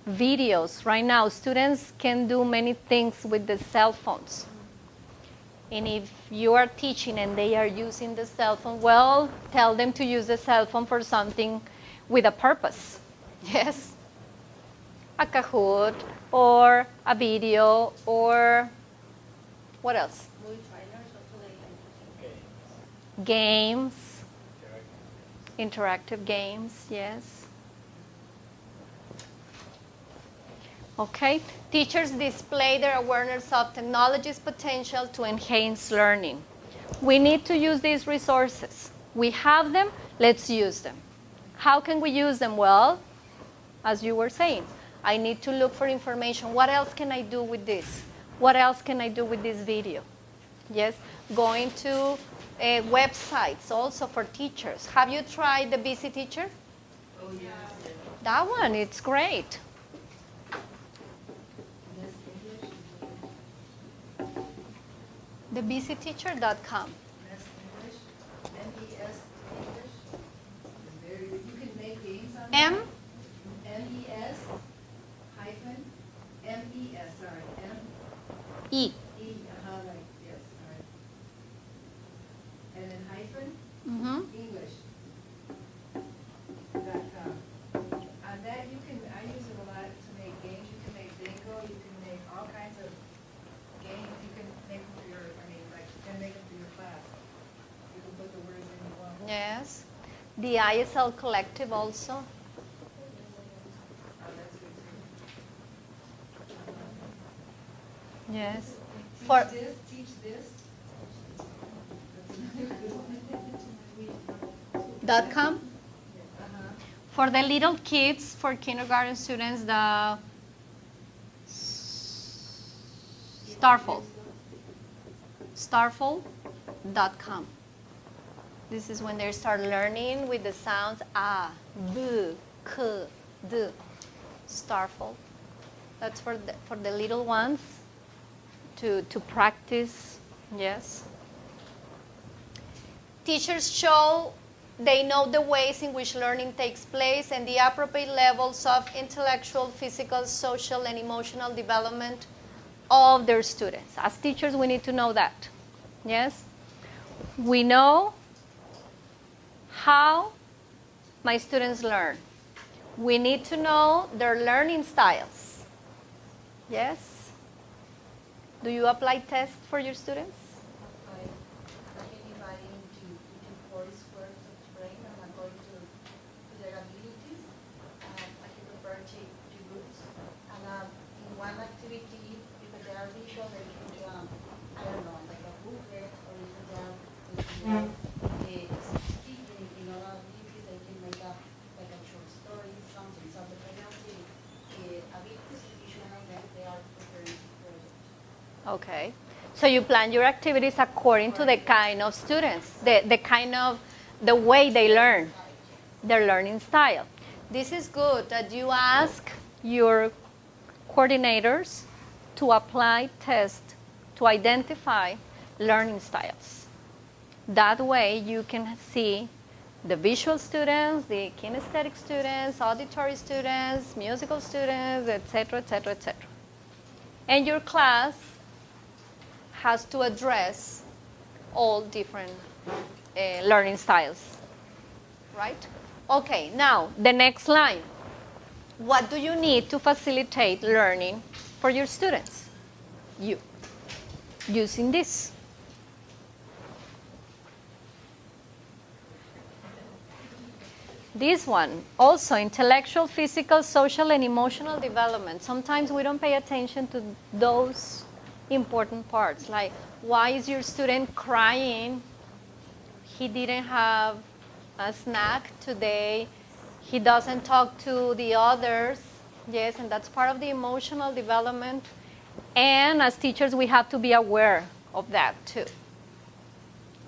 videos. Right now, students can do many things with the cell phones. And if you are teaching and they are using the cell phone, well, tell them to use the cell phone for something with a purpose. Yes? A Kahoot, or a video, or what else? Movie trailers, also they Games. Interactive games, yes. Okay? Teachers display their awareness of technology's potential to enhance learning. We need to use these resources. We have them, let's use them. How can we use them? Well, as you were saying, I need to look for information. What else can I do with this? What else can I do with this video? Yes, going to websites also for teachers. Have you tried the Busy Teacher? Oh, yes. That one, it's great. TheBusyTeacher.com. Mes English, MES English. Is very, you can make games on that. MES hyphen, MES, sorry, E. MEE, like, yes, sorry. And then hyphen, Mm-hmm. English. .com. On that, you can, I use it a lot to make games. You can make bingo, you can make all kinds of games. You can make them for your, like, you can make them for your class. You can put the words in you want. Yes. The ISL Collective also. Oh, that's good too. Yes. Teach For this, teach this. That's another good one. .com. For the little kids, for kindergarten students, the Starful.com. This is when they start learning with the sounds b, k, d. Starful. That's for the little ones to practice. Yes. Teachers show they know the ways in which learning takes place and the appropriate levels of intellectual, physical, social, and emotional development of their students. As teachers, we need to know that. Yes? We know how my students learn. We need to know their learning styles. Yes? Do you apply tests for your students? I can divide into 4 squares of the brain and according to their abilities. I can prepare two groups. And in one activity, because they are visual, they can do, I don't know, like a booklet, or if they are speaking in other activities, they can make up like a short story, something. So depending on the abilities to visualize them, they are preparing projects. Okay. So you plan your activities according to the kind of students, the way they learn, their learning style. This is good that you ask your coordinators to apply tests to identify learning styles. That way you can see the visual students, the kinesthetic students, auditory students, musical students, etc., etc., etc. And your class has to address all different learning styles, right? Okay, now the next line. What do you need to facilitate learning for your students? You, using this. This one, also intellectual, physical, social, and emotional development. Sometimes we don't pay attention to those important parts, like why is your student crying? He didn't have a snack today. He doesn't talk to the others. Yes, and that's part of the emotional development. And as teachers, we have to be aware of that too.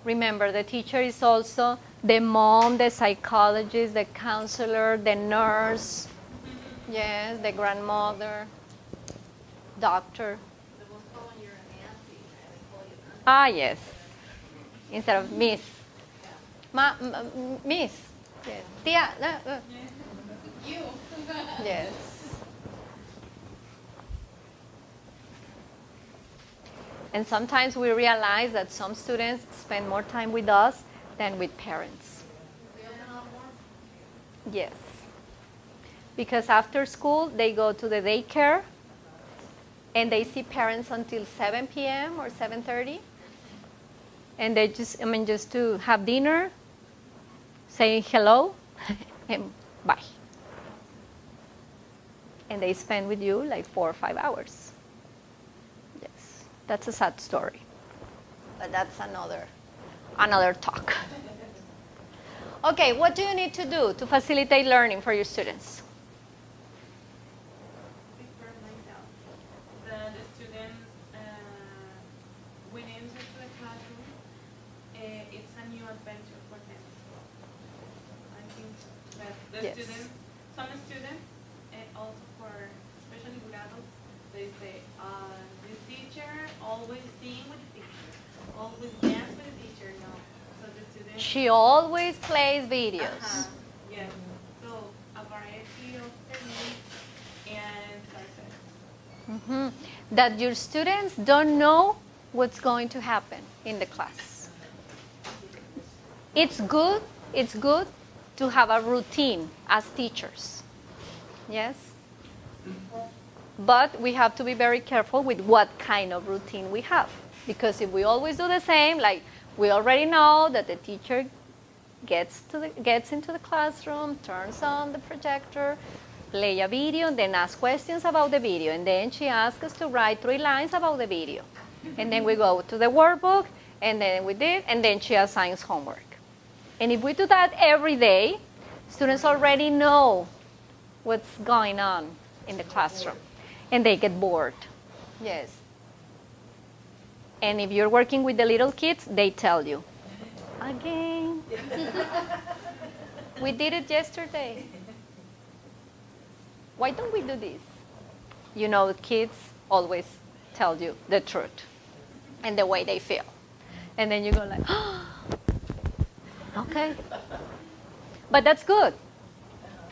Remember, the teacher is also the mom, the psychologist, the counselor, the nurse, yes, the grandmother, doctor. Ah, yes. Instead of Miss. Miss. Yes. Tia. You. Yes. And sometimes we realize that some students spend more time with us than with parents. Yes. Because after school, they go to the daycare and they see parents until 7 p.m. or 7:30. And they just to have dinner, say hello, and bye. and they spend with you like 4 or 5 hours. Yes, that's a sad story, but that's another talk. Okay, what do you need to do to facilitate learning for your students? Speak for myself. The students, when enter to the classroom, it's a new adventure for them. I think that the Yes. students, some students, and also for, especially with adults, they say, this teacher always sing with the teacher, always dance with the teacher. No, so the students. She always plays videos. Yes. So a variety of techniques and success. That your students don't know what's going to happen in the class. It's good to have a routine as teachers. Yes? But we have to be very careful with what kind of routine we have. Because if we always do the same, like we already know that the teacher gets into the classroom, turns on the projector, play a video, and then ask questions about the video. And then she asks us to write 3 lines about the video. And then we go to the workbook, and then we did, and then she assigns homework. And if we do that every day, students already know what's going on in the classroom. And they get bored. Yes. And if you're working with the little kids, they tell you, again. We did it yesterday. Why don't we do this? You know, kids always tell you the truth and the way they feel. And then you go like, oh, okay. But that's good.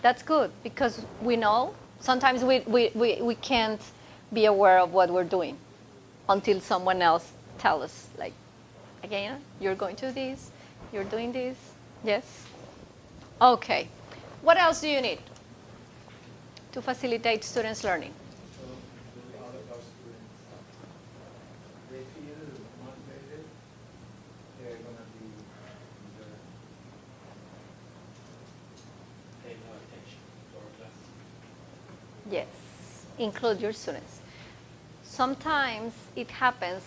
That's good because we know sometimes we can't be aware of what we're doing until someone else tells us, like, again, you're going to do this, you're doing this. Yes? Okay. What else do you need to facilitate students' learning? So, all of our students, they feel motivated, they're going to be either paying more attention to our class. Yes, include your students. Sometimes it happens,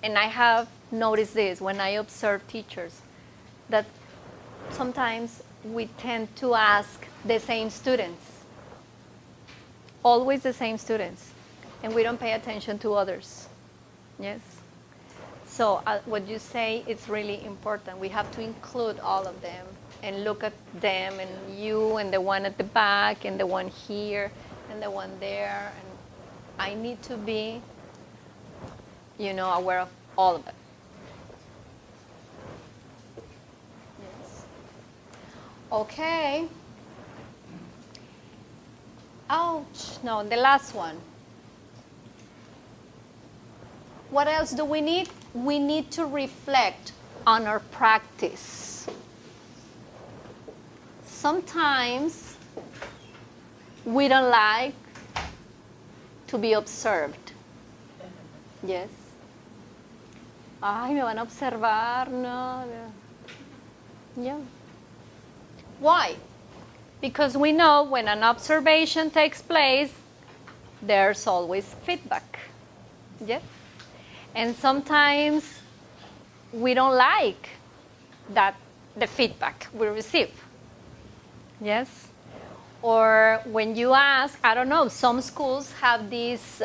and I have noticed this when I observe teachers, that sometimes we tend to ask the same students, always the same students, and we don't pay attention to others. Yes? So what you say is really important. We have to include all of them and look at them and you and the one at the back and the one here and the one there. And I need to be, aware of all of it. Yes. Okay. Ouch. No, the last one. What else do we need? We need to reflect on our practice. Sometimes we don't like to be observed. Yes. Ay, me van a observar, no. Yeah. Why? Because we know when an observation takes place, there's always feedback. Yes? And sometimes we don't like the feedback we receive. Yes? Or when you ask, I don't know, some schools have this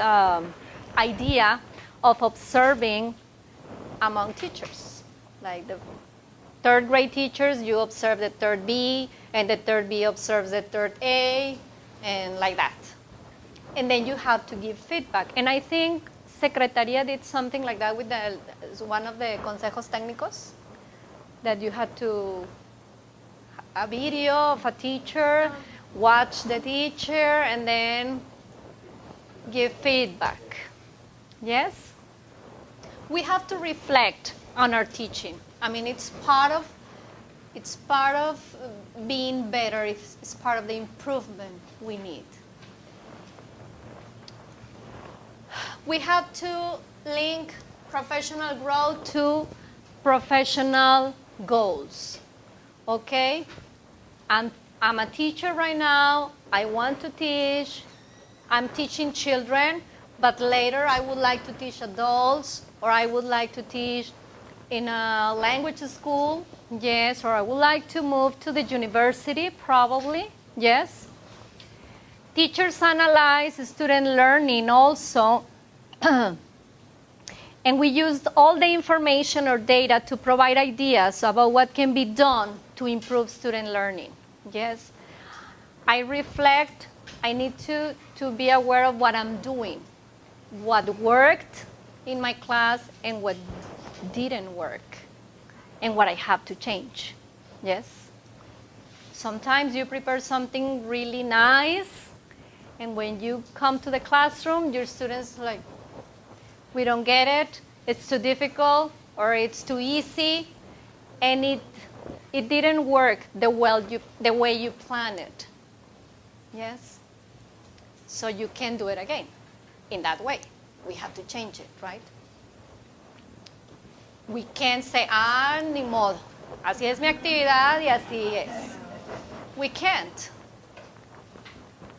idea of observing among teachers. Like the third grade teachers, you observe the third B, and the third B observes the third A, and like that. And then you have to give feedback. And I think Secretaría did something like that with one of the consejos técnicos, that you had to a video of a teacher, watch the teacher, and then give feedback. Yes? We have to reflect on our teaching. I mean, it's part of being better. It's part of the improvement we need. We have to link professional growth to professional goals. Okay? I'm a teacher right now. I want to teach I'm teaching children, but later I would like to teach adults, or I would like to teach in a language school, yes, or I would like to move to the university, probably, yes. Teachers analyze student learning also, and we used all the information or data to provide ideas about what can be done to improve student learning, yes. I reflect, I need to be aware of what I'm doing, what worked in my class and what didn't work, and what I have to change, yes. Sometimes you prepare something really nice, and when you come to the classroom, your students are like, we don't get it, it's too difficult, or it's too easy, and it didn't work the way you planned it, yes. So you can't do it again in that way. We have to change it, right? We can't say, ni modo, así es mi actividad y así es. We can't.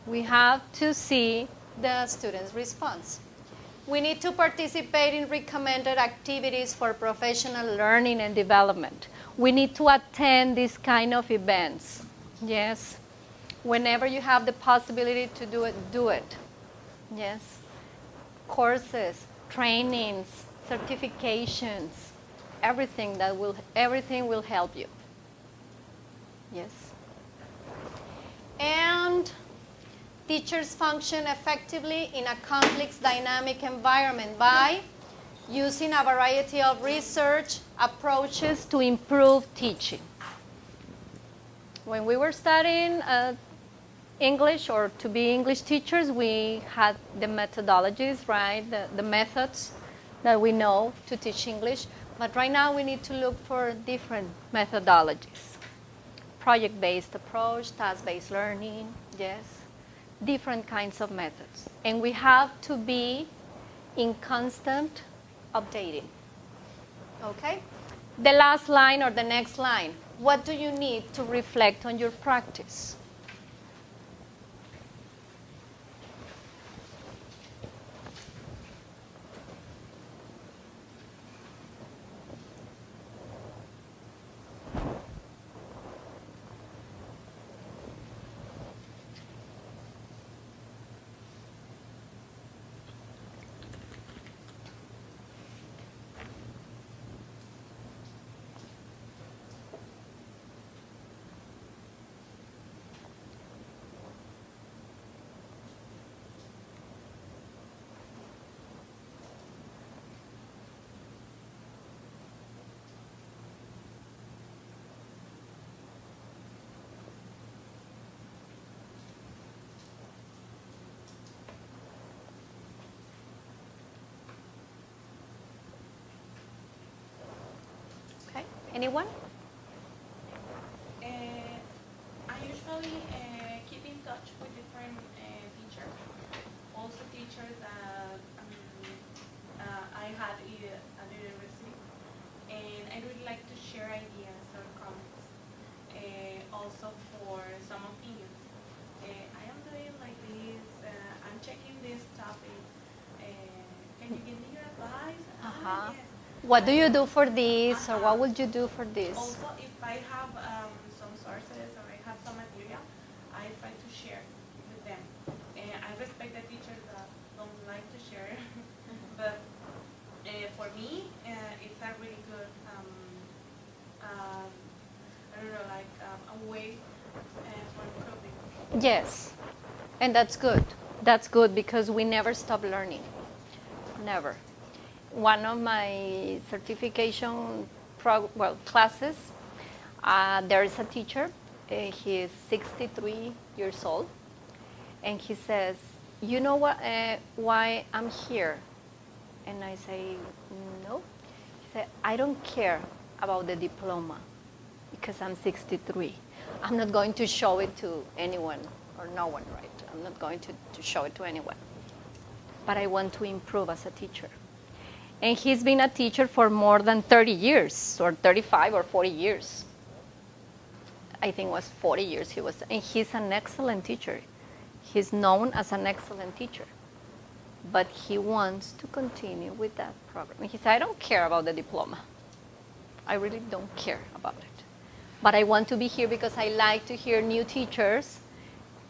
We have to see the student's response. We need to participate in recommended activities for professional learning and development. We need to attend these kind of events, yes. Whenever you have the possibility to do it, yes. Courses, trainings, certifications, everything will help you, yes. And teachers function effectively in a complex dynamic environment by using a variety of research approaches to improve teaching. When we were studying English, or to be English teachers, we had the methodologies, right? The methods that we know to teach English. But right now we need to look for different methodologies. Project-based approach, task-based learning, yes. Different kinds of methods. And we have to be in constant updating. Okay? The last line or the next line. What do you need to reflect on your practice? Anyone? I usually keep in touch with different teachers. Also teachers that I had at the university. And I would like to share ideas or comments. Also for some opinions. I am doing like this, I'm checking this topic. Can you give me your advice? Uh-huh. Yes. What do you do for this, or what would you do for this? Also, if I have some sources or I have some material, I try to share with them. I respect the teachers that don't like to share, but for me, it's a really good, I don't know, like a way for improving. Yes, and that's good. That's good because we never stop learning. Never. One of my certification classes, there is a teacher. He is 63 years old, and he says, "You know what? Why I'm here?" And I say, "No." He said, "I don't care about the diploma because I'm 63. I'm not going to show it to anyone or no one, right? I'm not going to show it to anyone. But I want to improve as a teacher." And he's been a teacher for more than 30 years, or 35 or 40 years. I think it was 40 years he was, and he's an excellent teacher. He's known as an excellent teacher, but he wants to continue with that program. And he said, I don't care about the diploma. I really don't care about it. But I want to be here because I like to hear new teachers,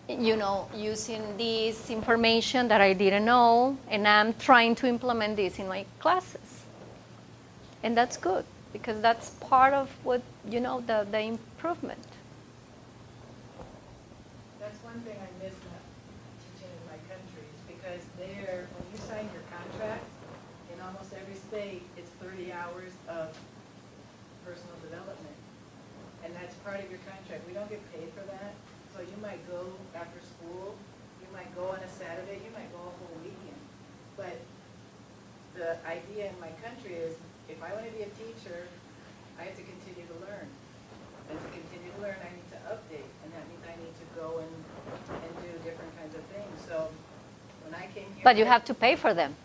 using this information that I didn't know, and I'm trying to implement this in my classes. And that's good, because that's part of what, the improvement. That's one thing I miss not teaching in my country, is because there, when you sign your contract, in almost every state, it's 30 hours of personal development. And that's part of your contract. We don't get paid for that. So you might go after school, you might go on a Saturday, you might go a whole weekend. But the idea in my country is, if I want to be a teacher, I have to continue to learn. And to continue to learn, I need to update. And that means I need to go and do different kinds of things. So when I came here... But you have to pay for them.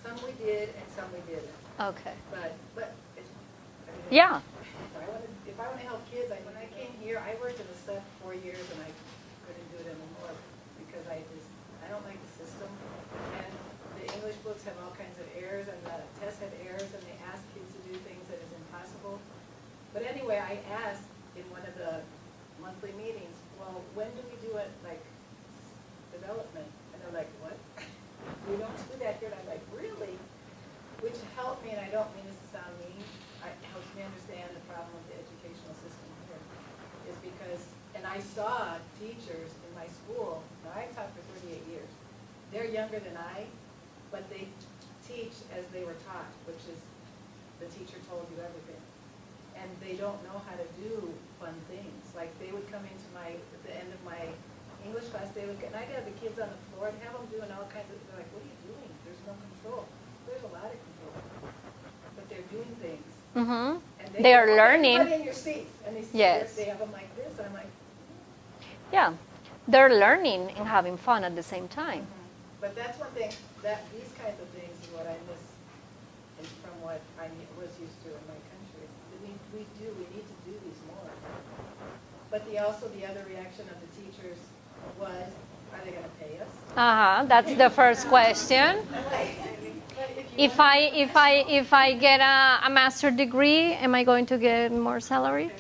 Some we did and some we didn't. Okay. But it's... Yeah. If I want to help kids, when I came here, I worked in the stuff 4 years and I couldn't do it anymore because I don't like the system. And the English books have all kinds of errors and the tests have errors and they ask kids to do things that is impossible. But anyway, I asked in one of the monthly meetings, well, when do we do it, like, development? And they're like, what? We don't do that here. And I'm like, really? Which helped me, and I don't mean this to sound mean, it helps me understand the problem of the educational system here, is because, and I saw teachers in my school, now I've taught for 38 years, they're younger than I, but they teach as they were taught, which is the teacher told you everything. And they don't know how to do fun things. Like they would come into at the end of my English class, and I'd have the kids on the floor and have them doing all kinds of, they're like, what are you doing? There's no control. There's a lot of control. But they're doing things. Mm-hmm. And They are learning. Everybody in your seats. And they, Yes. They have them like this. And I'm like, Yeah. They're learning and having fun at the same time. But that's one thing, that these kinds of things is what I miss from what I was used to in my country. We need to do these more. But the other reaction of the teachers was, are they going to pay us? That's the first question. If I get a master's degree, am I going to get more salary?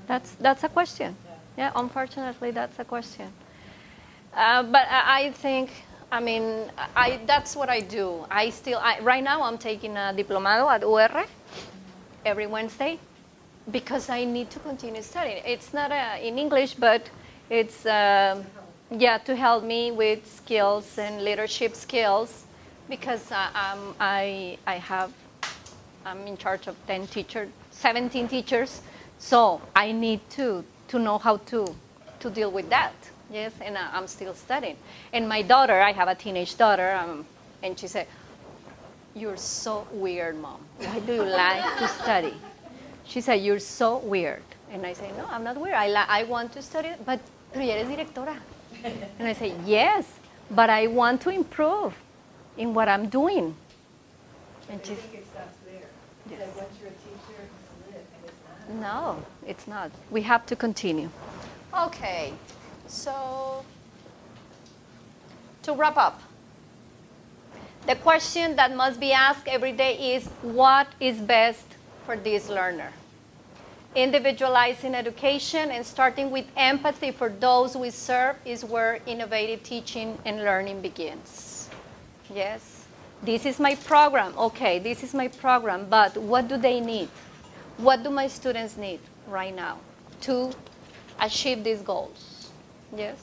That's a question. Yeah, unfortunately, that's a question. But I think, that's what I do. Right now I'm taking a diplomado at UR every Wednesday because I need to continue studying. It's not in English, but it's to help me with skills and leadership skills, because I'm in charge of 17 teachers, so I need to know how to deal with that. Yes, and I'm still studying. And my daughter, I have a teenage daughter, and she said, "You're so weird, Mom. Why do you like to study?" She said, "You're so weird." And I say, "No, I'm not weird. I want to study, but tú eres directora." And I say, "Yes, but I want to improve in what I'm doing." And I she's, think it stops there. Yes. Because once you're a teacher, it's lit, and it's not. "No, it's not. We have to continue." Okay, so to wrap up, the question that must be asked every day is, what is best for this learner? Individualizing education and starting with empathy for those we serve is where innovative teaching and learning begins. Yes, this is my program. Okay, this is my program, but what do they need? What do my students need right now to achieve these goals? Yes.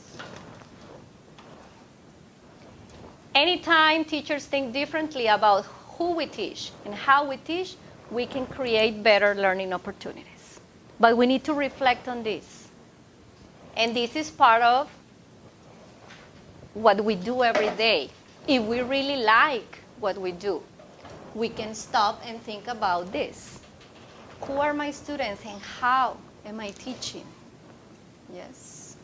Anytime teachers think differently about who we teach and how we teach, we can create better learning opportunities. But we need to reflect on this. And this is part of what we do every day. If we really like what we do, we can stop and think about this. Who are my students and how am I teaching? Yes.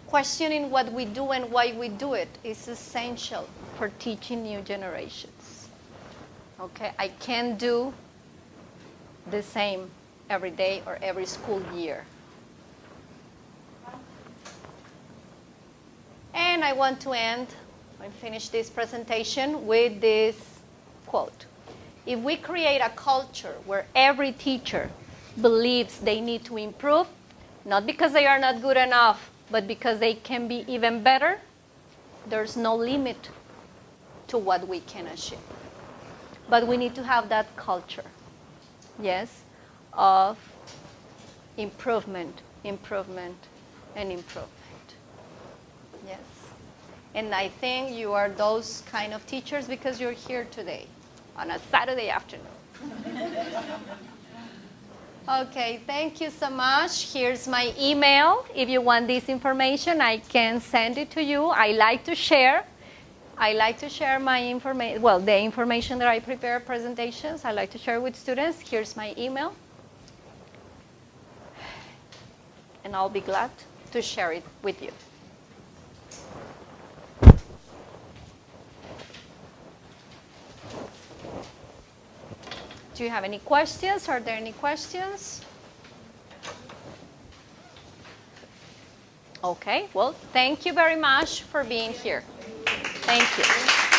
Questioning what we do and why we do it is essential for teaching new generations. Okay, I can't do the same every day or every school year. And I want to end and finish this presentation with this quote. If we create a culture where every teacher believes they need to improve, not because they are not good enough, but because they can be even better, there's no limit to what we can achieve. But we need to have that culture, yes, of improvement, improvement, and improvement. Yes. And I think you are those kind of teachers because you're here today on a Saturday afternoon. Okay, thank you so much. Here's my email. If you want this information, I can send it to you. I like to share. I like to share my information, well, the information that I prepare presentations, I like to share with students. Here's my email. And I'll be glad to share it with you. Do you have any questions? Are there any questions? Okay, well, thank you very much for being here. Thank you.